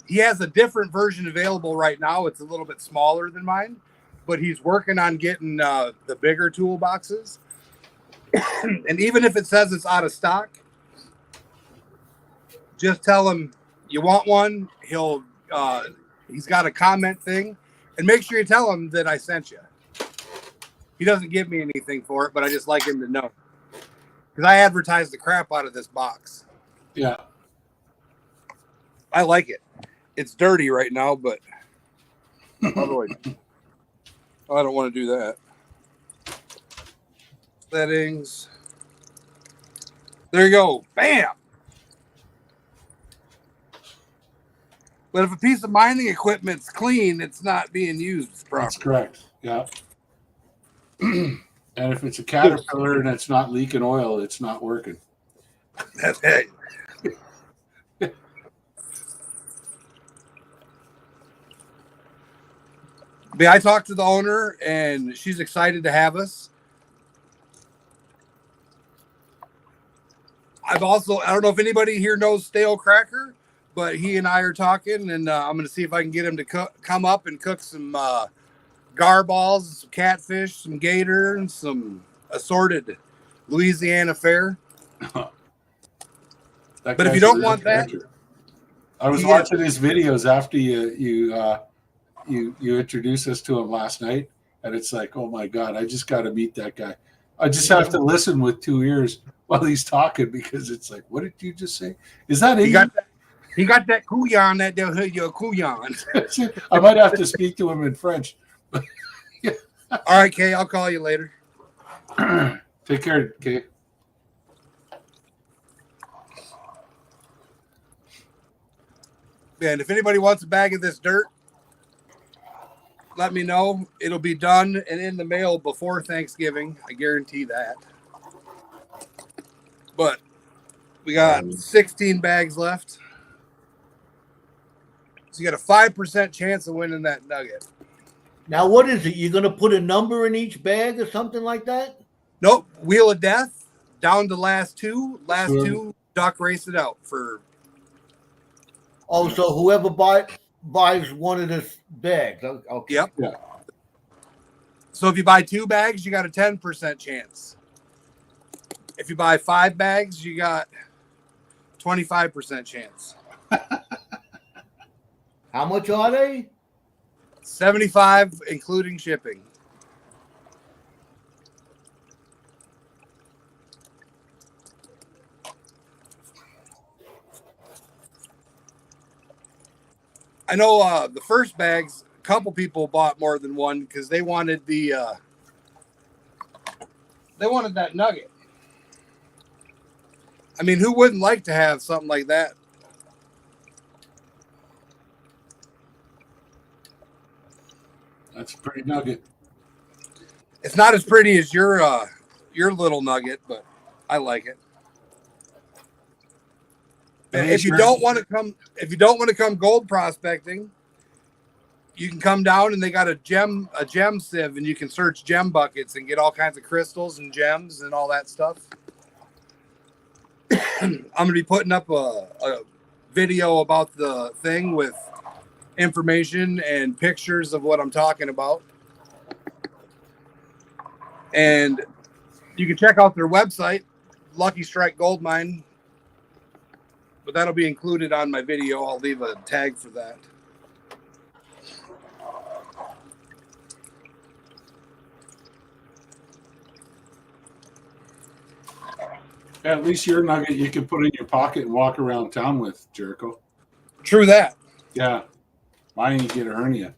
He has a different version available right now. It's a little bit smaller than mine, but he's working on getting the bigger toolboxes. And even if it says it's out of stock, just tell him you want one. He's got a comment thing, and make sure you tell him that I sent you. He doesn't give me anything for it, but I just like him to know. Because I advertised the crap out of this box. Yeah. I like it. It's dirty right now, but otherwise, I don't want to do that. Settings. There you go. Bam. But if a piece of mining equipment's clean, it's not being used properly. That's correct. Yeah. And if it's a Caterpillar and it's not leaking oil, it's not working. That's it. But I talked to the owner, and she's excited to have us. I don't know if anybody here knows Stale Cracker, but he and I are talking, and I'm going to see if I can get him to come up and cook some gar balls, some catfish, some gator, and some assorted Louisiana fare. But if you don't want that, I was watching his videos after you introduced us to him last night, and it's like, oh my God, I just got to meet that guy. I just have to listen with 2 ears while he's talking, because it's like, what did you just say? Is that he got that couillon, that your couillon. I might have to speak to him in French. Yeah. All right, Kay, I'll call you later. Take care, Kay. And if anybody wants a bag of this dirt, let me know. It'll be done and in the mail before Thanksgiving. I guarantee that. But we got 16 bags left. So you got a 5% chance of winning that nugget. Now, what is it? You're going to put a number in each bag or something like that? Nope. Wheel of Death, down to last two. Last two, duck race it out for. Oh, so whoever buys one of the bags. Okay. Yep. Yeah. So if you buy 2 bags, you got a 10% chance. If you buy 5 bags, you got 25% chance. How much are they? 75, including shipping. I know the first bags, a couple people bought more than one because they wanted that nugget. I mean, who wouldn't like to have something like that? That's a pretty nugget. It's not as pretty as your little nugget, but I like it. And if you don't want to come gold prospecting, you can come down and they got a gem sieve, and you can search gem buckets and get all kinds of crystals and gems and all that stuff. I'm gonna be putting up a video about the thing with information and pictures of what I'm talking about. And you can check out their website, Lucky Strike Gold Mine, but that'll be included on my video. I'll leave a tag for that. At least your nugget you can put in your pocket and walk around town with, Jericho. True that. Yeah. Mine, you get a hernia.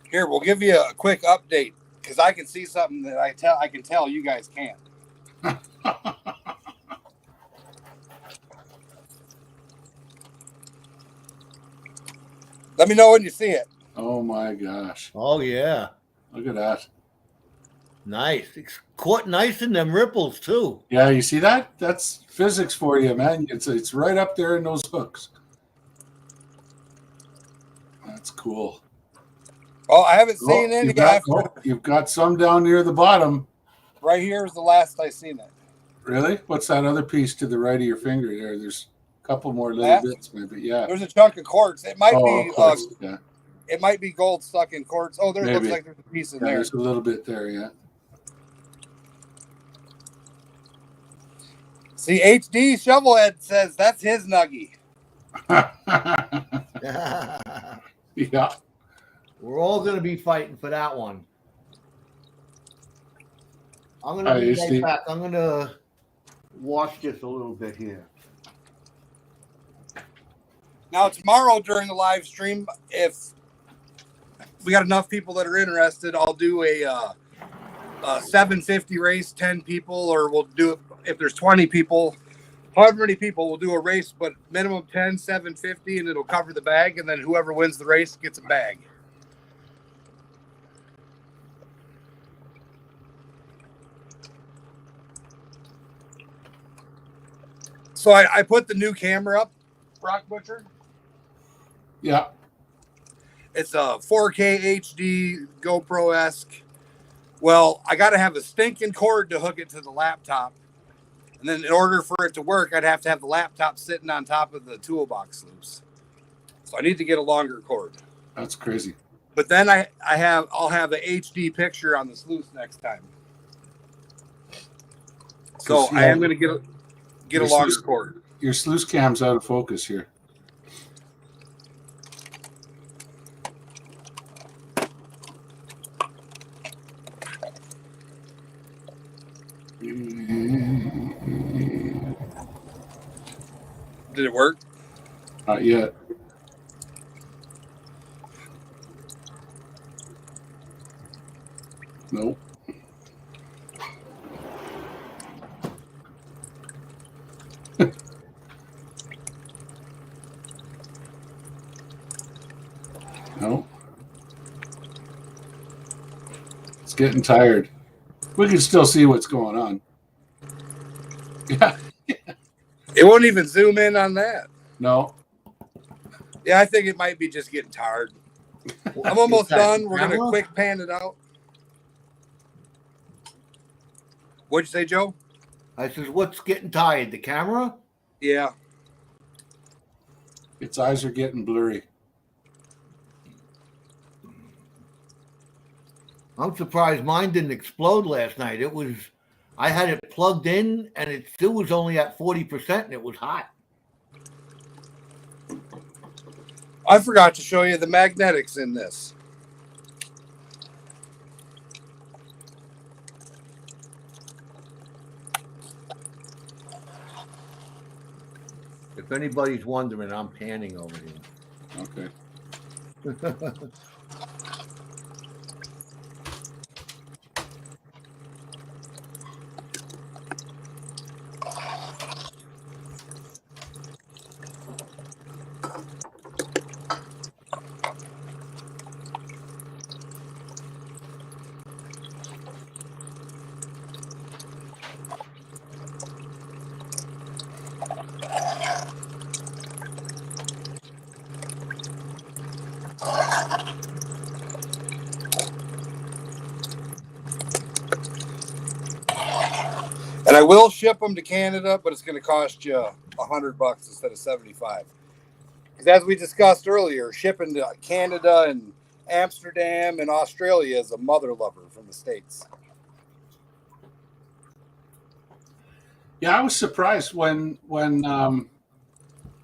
Here, we'll give you a quick update because I can see something that I can tell you guys can't. Let me know when you see it. Oh my gosh. Oh yeah. Look at that. Nice. It's caught nice in them ripples too. Yeah, you see that? That's physics for you, man. It's right up there in those hooks. That's cool. Oh, I haven't seen any after. You've got some down near the bottom. Right here is the last I seen it. Really? What's that other piece to the right of your finger there? There's a couple more little bits, maybe. Yeah. There's a chunk of quartz. It might be. Yeah. It might be gold stuck in quartz. Oh, there looks like there's a piece in there. There's a little bit there. Yeah. See, HD Shovelhead says that's his nuggie. Yeah. We're all going to be fighting for that one. I'm going to be right back. I'm going to wash this a little bit here. Now, tomorrow during the live stream, if we got enough people that are interested, I'll do a 750 race, 10 people, or we'll do it if there's 20 people. However many people, we'll do a race, but minimum 10, 750, and it'll cover the bag, and then whoever wins the race gets a bag. So I put the new camera up, Rock Butcher. Yeah. It's a 4K HD GoPro-esque. Well, I got to have a stinking cord to hook it to the laptop. And then in order for it to work, I'd have to have the laptop sitting on top of the toolbox loops. So I need to get a longer cord. That's crazy. But then I'll have an HD picture on the sluice next time. So I am going to get a longer cord. Your sluice cam's out of focus here. Did it work? Not yet. Nope. No. It's getting tired. We can still see what's going on. Yeah. It won't even zoom in on that. No. Yeah, I think it might be just getting tired. I'm almost done. We're going to quick pan it out. What'd you say, Joe? I says, what's getting tired? The camera? Yeah. Its eyes are getting blurry. I'm surprised mine didn't explode last night. I had it plugged in and it still was only at 40% and it was hot. I forgot to show you the magnetics in this. If anybody's wondering, I'm panning over here. Okay. And I will ship them to Canada, but it's going to cost you $100 instead of 75. Because as we discussed earlier, shipping to Canada and Amsterdam and Australia is a mother lover from the States. Yeah, I was surprised when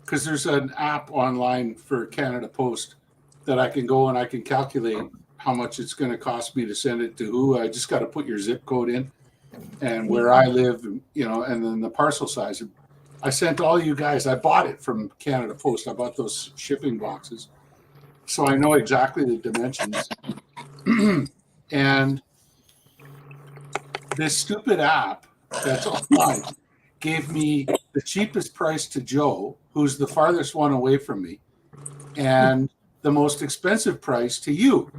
because there's an app online for Canada Post that I can go and I can calculate how much it's going to cost me to send it to who. I just got to put your zip code in and where I live, you know, and then the parcel size. I sent all you guys. I bought it from Canada Post. I bought those shipping boxes, so I know exactly the dimensions. And this stupid app that's online gave me the cheapest price to Joe, who's the farthest one away from me, and the most expensive price to you.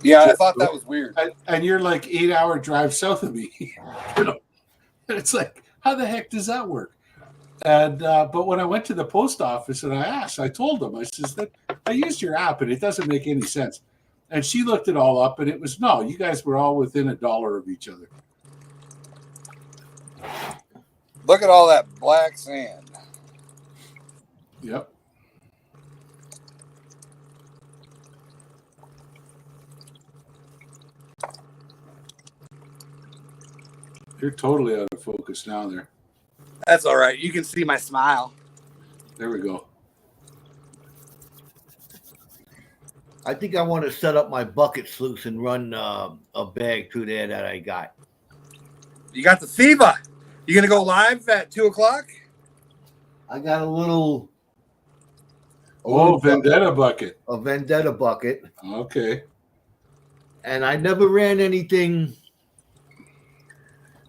Yeah, I thought that was weird. And you're like 8-hour drive south of me. You know, and it's like, how the heck does that work? And but when I went to the post office and I told them, I says that I used your app and it doesn't make any sense. And she looked it all up and it was, no, you guys were all within $1 of each other. Look at all that black sand. Yep. You're totally out of focus now there. That's all right. You can see my smile. There we go. I think I want to set up my bucket sluice and run a bag through there that I got. You got the fever. You gonna go live at 2:00? I got a little Vendetta bucket. A Vendetta bucket. Okay. And I never ran anything,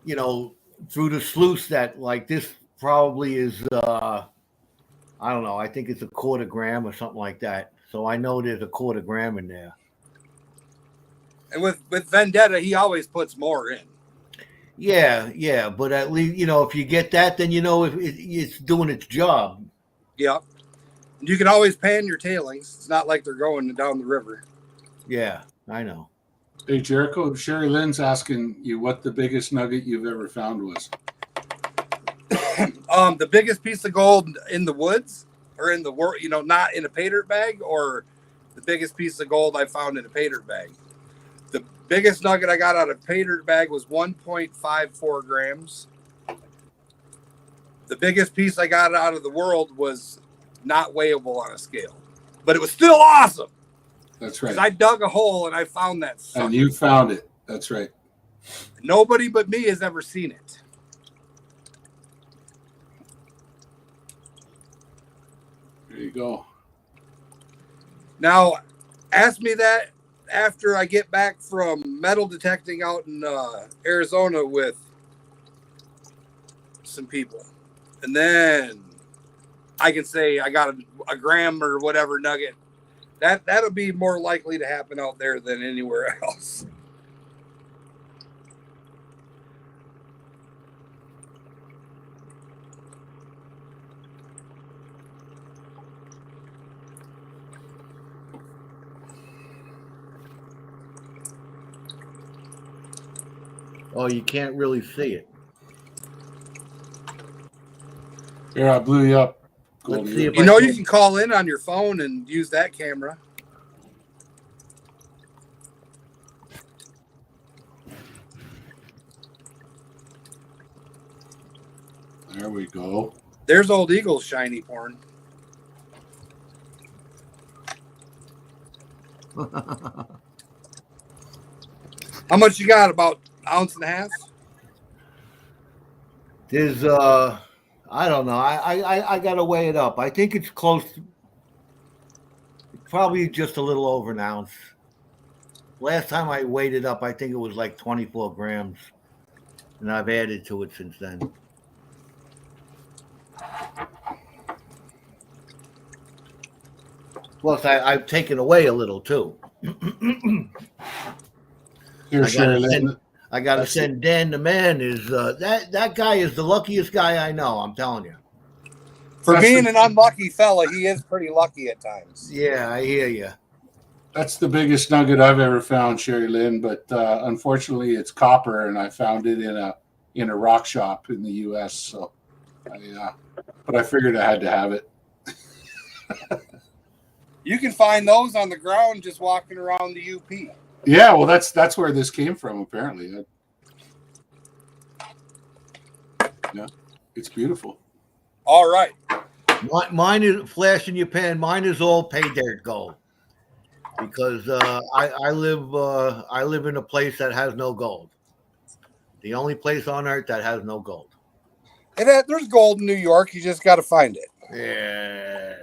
you know, through the sluice that like this probably is, I don't know. I think it's a 1/4 gram or something like that. So I know there's a 1/4 gram in there. And with Vendetta, he always puts more in. Yeah. But at least, you know, if you get that, then you know if it's doing its job. Yep. You can always pan your tailings. It's not like they're going down the river. Yeah, I know. Hey, Jericho, Sherry Lynn's asking you what the biggest nugget you've ever found was. The biggest piece of gold in the woods or in the world, you know, not in a Paydirt bag, or the biggest piece of gold I found in a Paydirt bag. The biggest nugget I got out of a Paydirt bag was 1.54 grams. The biggest piece I got out of the world was not weighable on a scale, but it was still awesome. That's right. I dug a hole and I found that sucker. And you found it. That's right. Nobody but me has ever seen it. There you go. Now, ask me that after I get back from metal detecting out in Arizona with some people. And then I can say I got a gram or whatever nugget. That'll be more likely to happen out there than anywhere else. Oh, you can't really see it. Here, I blew you up. Let's see if You know, you can call in on your phone and use that camera. There we go. There's Old Eagle's shiny porn. How much you got? About 1.5 ounces? There's I don't know. I gotta weigh it up. I think it's close. Probably just a little over an ounce. Last time I weighed it up, I think it was like 24 grams, and I've added to it since then. Plus, I've taken away a little too. Here, Shirley. I gotta send Dan the man. Is that guy is the luckiest guy I know? I'm telling you. For being an unlucky fella, he is pretty lucky at times. Yeah, I hear you. That's the biggest nugget I've ever found, Sherry Lynn. But unfortunately, it's copper, and I found it in a rock shop in the U.S. So, but I figured I had to have it. You can find those on the ground just walking around the UP. Yeah, well, that's where this came from. Apparently, yeah, it's beautiful. All right. Mine is flash in your pan. Mine is all Paydirt gold because I live in a place that has no gold. The only place on earth that has no gold. There's gold in New York. You just got to find it. Yeah.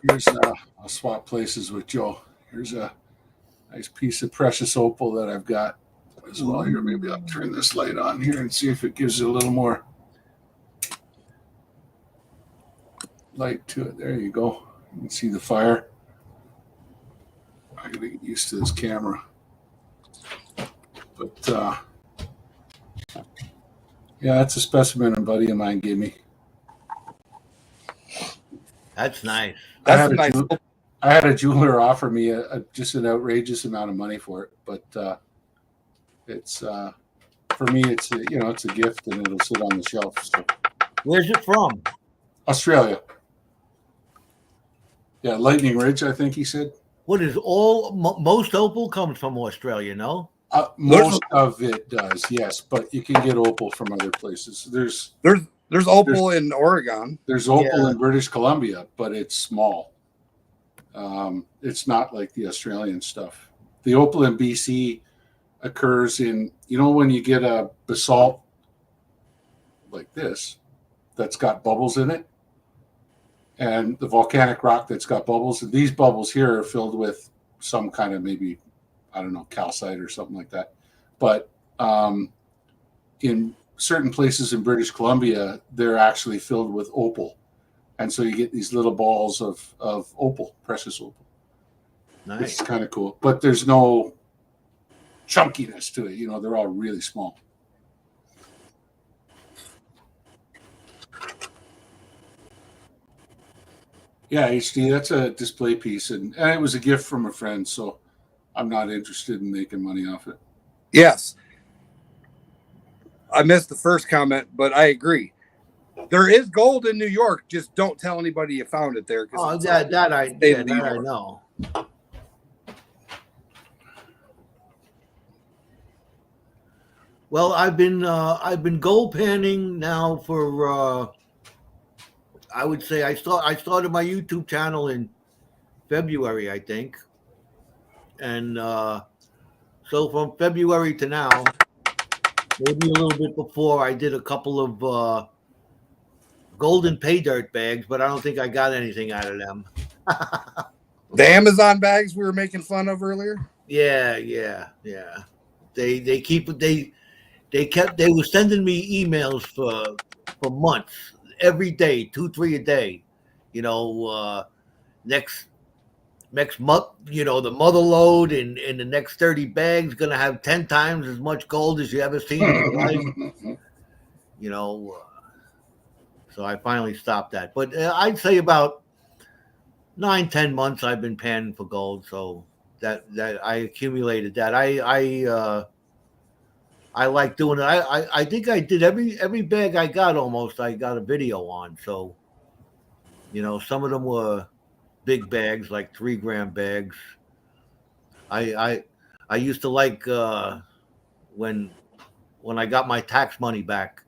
Here's I'll swap places with Joe. Here's a nice piece of precious opal that I've got as well. Here, maybe I'll turn this light on here and see if it gives it a little more light to it. There you go. You can see the fire. I gotta get used to this camera. But yeah, that's a specimen a buddy of mine gave me. That's nice. That's nice. I had a jeweler offer me just an outrageous amount of money for it, but it's for me, it's a gift and it'll sit on the shelf. So. Where's it from? Australia. Yeah, Lightning Ridge, I think he said. What is most opal comes from Australia? No. Most of it does, yes, but you can get opal from other places. There's opal in Oregon. There's opal in British Columbia, but it's small. It's not like the Australian stuff. The opal in BC occurs in, when you get a basalt like this that's got bubbles in it, and the volcanic rock that's got bubbles. These bubbles here are filled with some kind of maybe, I don't know, calcite or something like that. But in certain places in British Columbia, they're actually filled with opal. And so you get these little balls of opal, precious opal. Nice. It's kind of cool. But there's no chunkiness to it. They're all really small. Yeah, HD, that's a display piece. And it was a gift from a friend, so I'm not interested in making money off it. Yes. I missed the first comment, but I agree. There is gold in New York. Just don't tell anybody you found it there. Oh, that I know. Well, I've been gold panning now for I would say I started my YouTube channel in February, I think, and so from February to now, maybe a little bit before, I did a couple of golden Paydirt bags, but I don't think I got anything out of them. The Amazon bags we were making fun of earlier. Yeah. They were sending me emails for months, every day, 2-3 a day. Next month, the mother load in the next 30 bags gonna have 10 times as much gold as you ever seen in your life. So I finally stopped that. But I'd say about 9-10 months I've been panning for gold. So that I accumulated that. I like doing it. I think I did every bag I got almost. I got a video on. So some of them were big bags, like 3-gram bags. I used to like when I got my tax money back,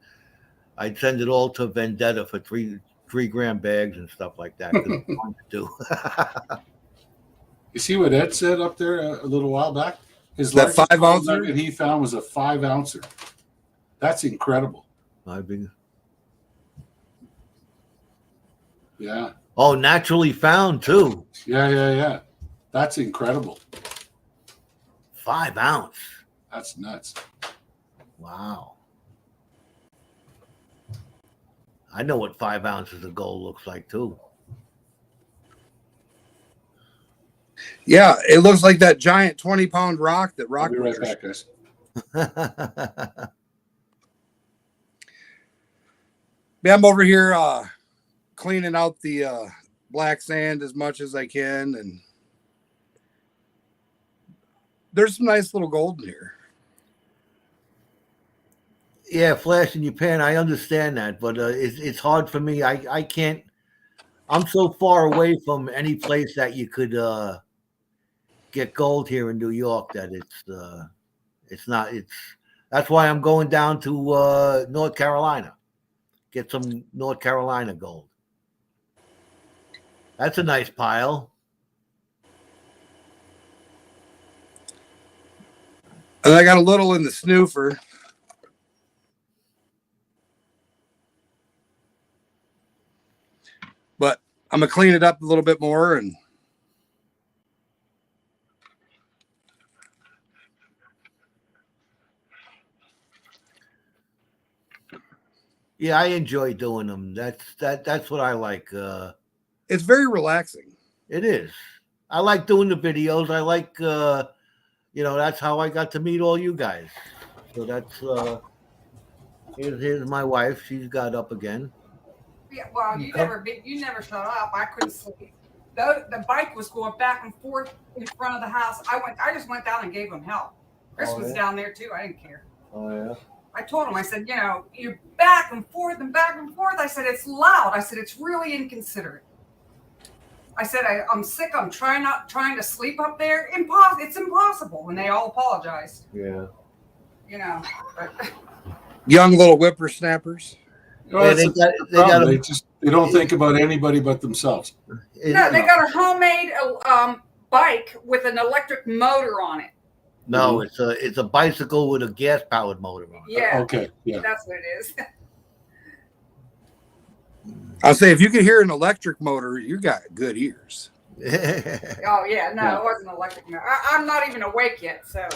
I'd send it all to Vendetta for 3-gram bags and stuff like that. Fun to do. You see what Ed said up there a little while back? His that 5-ouncer nugget he found was a 5-ouncer. That's incredible. Yeah. Oh, naturally found too. Yeah. That's incredible. 5 ounce. That's nuts. Wow. I know what 5 ounces of gold looks like too. Yeah, it looks like that giant 20-pound rock that I'll rock be right butchers. back, guys. Yeah, I'm over here cleaning out the black sand as much as I can, and there's some nice little gold in here. Yeah, flash in your pan. I understand that, but it's hard for me. I can't. I'm so far away from any place that you could get gold here in New York that it's not. It's that's why I'm going down to North Carolina, get some North Carolina gold. That's a nice pile. And I got a little in the snoofer. But I'm going to clean it up a little bit more. And Yeah, I enjoy doing them. That's what I like. it's very relaxing. It is. I like doing the videos. I like that's how I got to meet all you guys. So that's here's my wife. She's got up again. Yeah, well, you never shut up. I couldn't sleep. The bike was going back and forth in front of the house. I just went down and gave him help. Chris was down there too. I didn't care. Oh yeah. I told him, I said, you're back and forth and back and forth. I said, it's loud. I said, it's really inconsiderate. I said, I'm sick. I'm trying to sleep up there. It's impossible. And they all apologized. Yeah. But Young little whippersnappers. Well, Yeah, they don't think about anybody but themselves. they got a homemade bike with an electric motor on it. No, it's a bicycle with a gas powered motor on it. Yeah. Okay. Yeah. That's what it is. I'll say if you can hear an electric motor, you got good ears. Oh yeah, no, it wasn't electric. No, I'm not even awake yet, so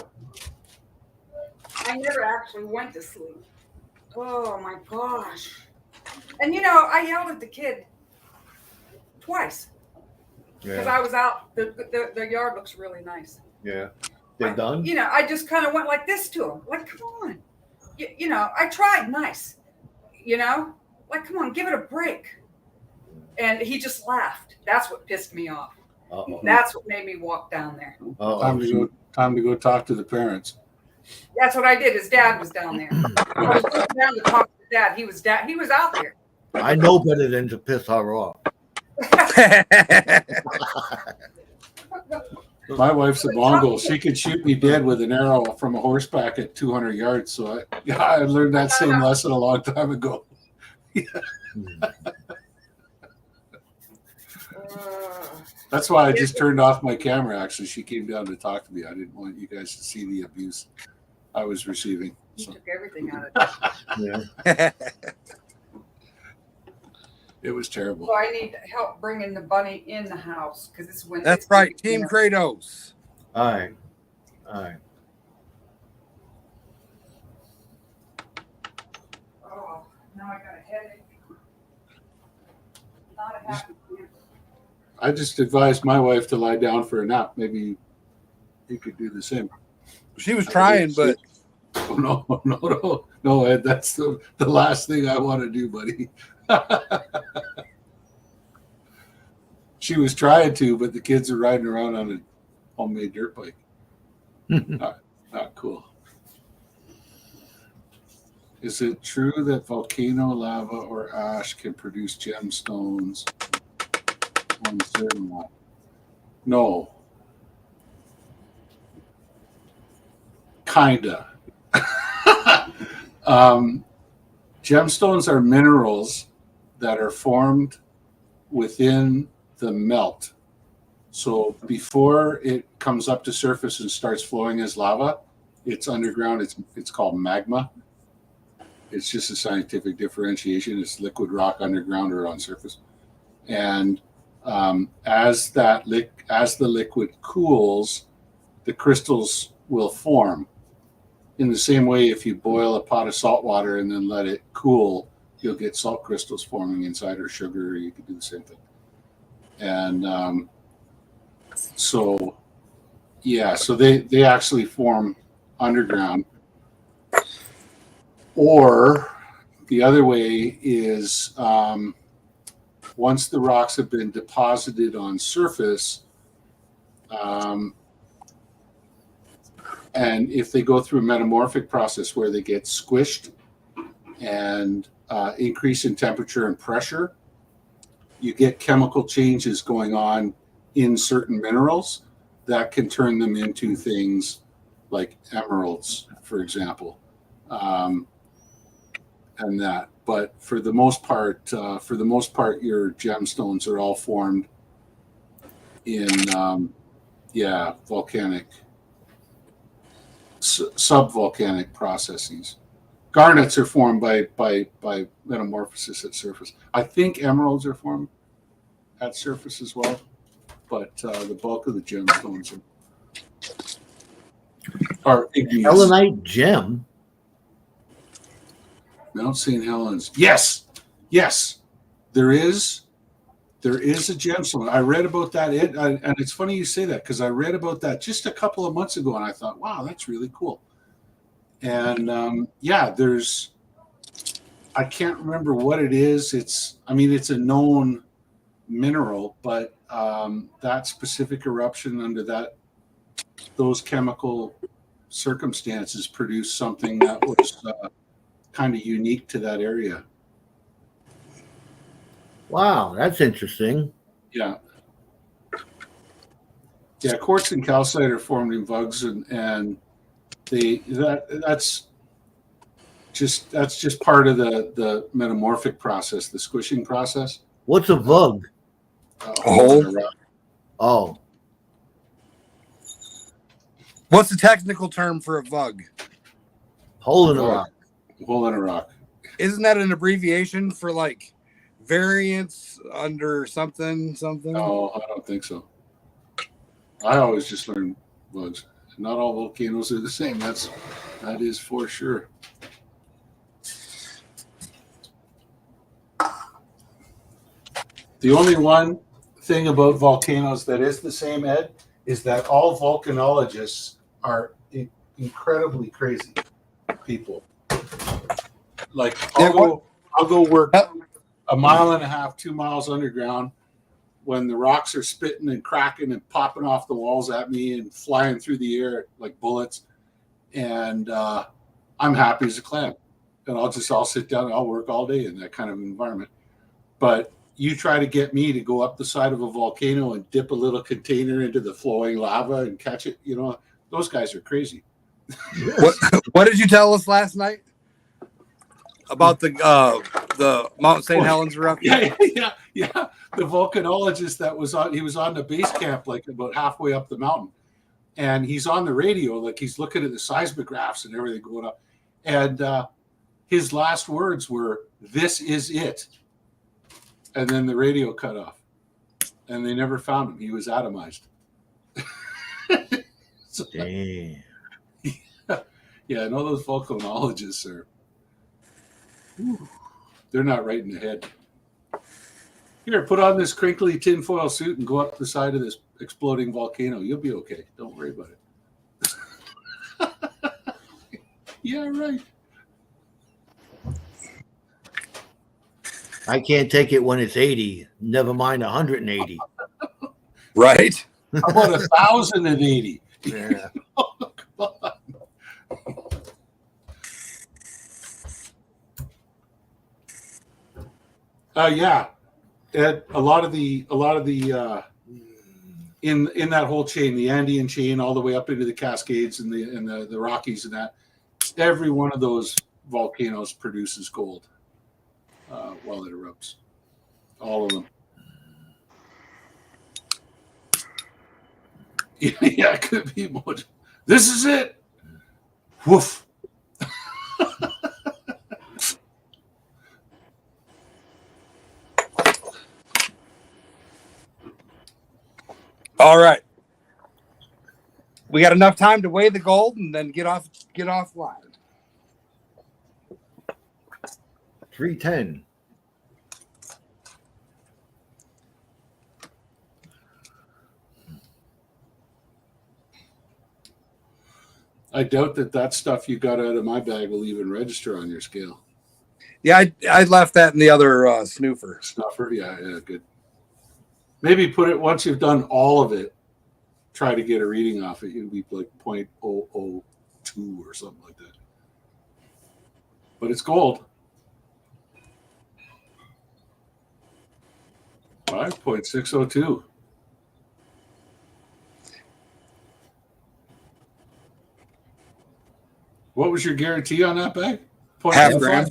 I never actually went to sleep. Oh my gosh! And I yelled at the kid twice because I was out. The yard looks really nice. Yeah. They're done? I just kind of went like this to him, like, come on, I tried nice, like, come on, give it a break. And he just laughed. That's what pissed me off. Uh-oh. That's what made me walk down there. Time to go talk to the parents. That's what I did. His dad was down there. I was going down to talk to dad. He was out there. I know better than to piss her off. My wife's a Mongol. She could shoot me dead with an arrow from a horseback at 200 yards. So I learned that same lesson a long time ago. That's why I just turned off my camera. Actually, she came down to talk to me. I didn't want you guys to see the abuse I was receiving. You took everything out of it. Yeah. It was terrible. So I need help bringing the bunny in the house because it's when. That's right, Team Kratos. All right. Oh, now I got a headache. Not a happy camper. I just advised my wife to lie down for a nap. Maybe you could do the same. She was trying, but no, Ed, that's the last thing I want to do, buddy. She was trying to, but the kids are riding around on a homemade dirt bike. Not cool. Is it true that volcano lava or ash can produce gemstones on certain one? No. Kinda. Gemstones are minerals that are formed within the melt. So before it comes up to surface and starts flowing as lava, it's underground. It's called magma. It's just a scientific differentiation. It's liquid rock underground or on surface. And as the liquid cools, the crystals will form. In the same way, if you boil a pot of salt water and then let it cool, you'll get salt crystals forming inside, or sugar. Or you could do the same thing. And so they actually form underground. Or the other way is once the rocks have been deposited on surface, and if they go through a metamorphic process where they get squished and increase in temperature and pressure, you get chemical changes going on in certain minerals that can turn them into things like emeralds, for example, and that. But for the most part, your gemstones are all formed in volcanic, subvolcanic processes. Garnets are formed by metamorphosis at surface. I think emeralds are formed at surface as well, but the bulk of the gemstones are igneous. Helenite gem. Mount St. Helens. Yes, there is a gemstone. I read about that, and it's funny you say that, because I read about that just a couple of months ago, and I thought, wow, that's really cool. And I can't remember what it is. It's a known mineral, but that specific eruption under those chemical circumstances produced something that was kind of unique to that area. Wow, that's interesting. Yeah, quartz and calcite are formed in vugs, and that's just part of the metamorphic process, the squishing process. What's a vug? A hole? Oh, What's the technical term for a vug? hole in the rock. Hole in a rock. Isn't that an abbreviation for like variance under something? No, I don't think so. I always just learn vugs. Not all volcanoes are the same. That is for sure. The only one thing about volcanoes that is the same, Ed, is that all volcanologists are incredibly crazy people. Like, I'll go work a mile and a half, 2 miles underground when the rocks are spitting and cracking and popping off the walls at me and flying through the air like bullets. And I'm happy as a clam. And I'll sit down and I'll work all day in that kind of environment. But you try to get me to go up the side of a volcano and dip a little container into the flowing lava and catch it, those guys are crazy. What did you tell us last night about the Mount St. Helens eruption? Yeah. The volcanologist he was on the base camp, like about halfway up the mountain, and he's on the radio, like he's looking at the seismographs and everything going up. And his last words were, "This is it." And then the radio cut off, and they never found him. He was atomized. Damn. Yeah, no, those volcanologists they're not right in the head. Here, put on this crinkly tinfoil suit and go up the side of this exploding volcano. You'll be okay. Don't worry about it. Yeah, right. I can't take it when it's 80. Never mind 180. Right. How about 1,080? Yeah. Oh, come on. Yeah, Ed, a lot of the in that whole chain, the Andean chain, all the way up into the Cascades and the Rockies and that, every one of those volcanoes produces gold while it erupts. All of them. Yeah, it could be more. This is it. Woof. All right. We got enough time to weigh the gold and then get offline. 310. I doubt that stuff you got out of my bag will even register on your scale. Yeah, I left that in the other snoofer. Snuffer, yeah, good. Maybe put it once you've done all of it. Try to get a reading off it. It'll be like 0.002 or something like that. But it's gold. 5.602. What was your guarantee on that bag? Half gram.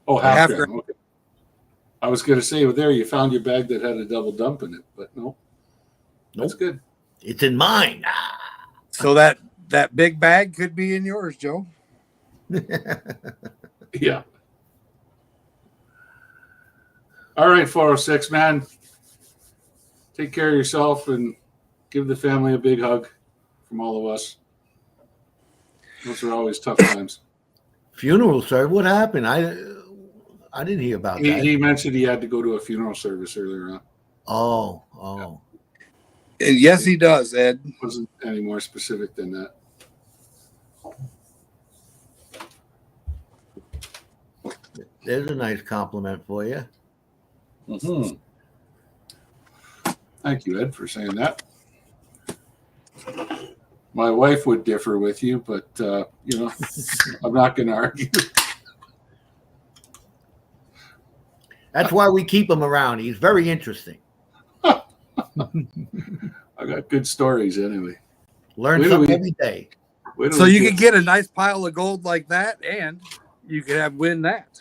Oh, half Half gram. gram. Okay. I was going to say, there you found your bag that had a double dump in it, but no. That's good. It's in mine. So that big bag could be in yours, Joe. Yeah. All right, 406, man. Take care of yourself and give the family a big hug from all of us. Those are always tough times. Funeral, sir. What happened? I didn't hear about that. He mentioned he had to go to a funeral service earlier on. Oh. Yes, he does, Ed. Wasn't any more specific than that. There's a nice compliment for you. Mm-hmm. Thank you, Ed, for saying that. My wife would differ with you, but, I'm not going to argue. That's why we keep him around. He's very interesting. I got good stories anyway. Learn something every day. So you could get a nice pile of gold like that, and you could win that.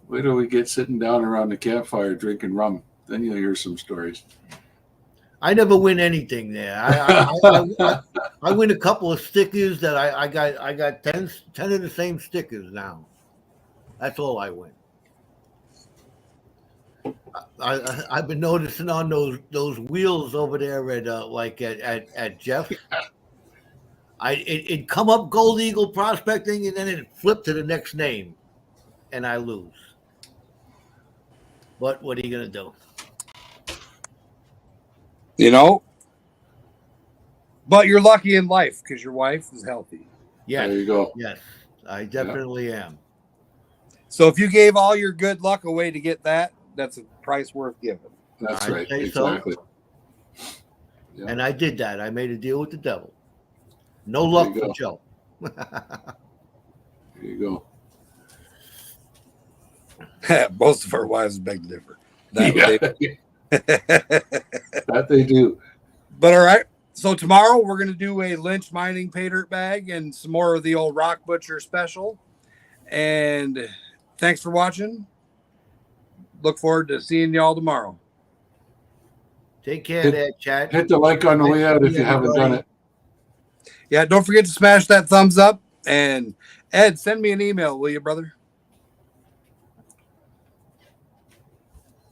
Wait till we get sitting down around the campfire drinking rum. Then you'll hear some stories. I never win anything there. I win a couple of stickers that I got 10 of the same stickers now. That's all I win. I've been noticing on those wheels over there at Jeff. It come up Gold Eagle prospecting and then it flipped to the next name, and I lose. But what are you gonna do? But you're lucky in life because your wife is healthy. Yes, there you go. Yes, I definitely am. So if you gave all your good luck away to get that, that's a price worth giving. That's I'd right. say so. Exactly. Yeah. And I did that. I made a deal with the devil. No luck for Joe. There you go. Most of our wives beg to differ. That they do. But all right. So tomorrow we're going to do a Lynch Mining Paydirt bag and some more of the old Rock Butcher special. And thanks for watching. Look forward to seeing y'all tomorrow. Take care there, Chad. Hit the like on the way out if you haven't done it. Yeah, don't forget to smash that thumbs up. And Ed, send me an email, will you, brother?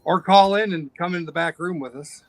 Or call in and come into the back room with us.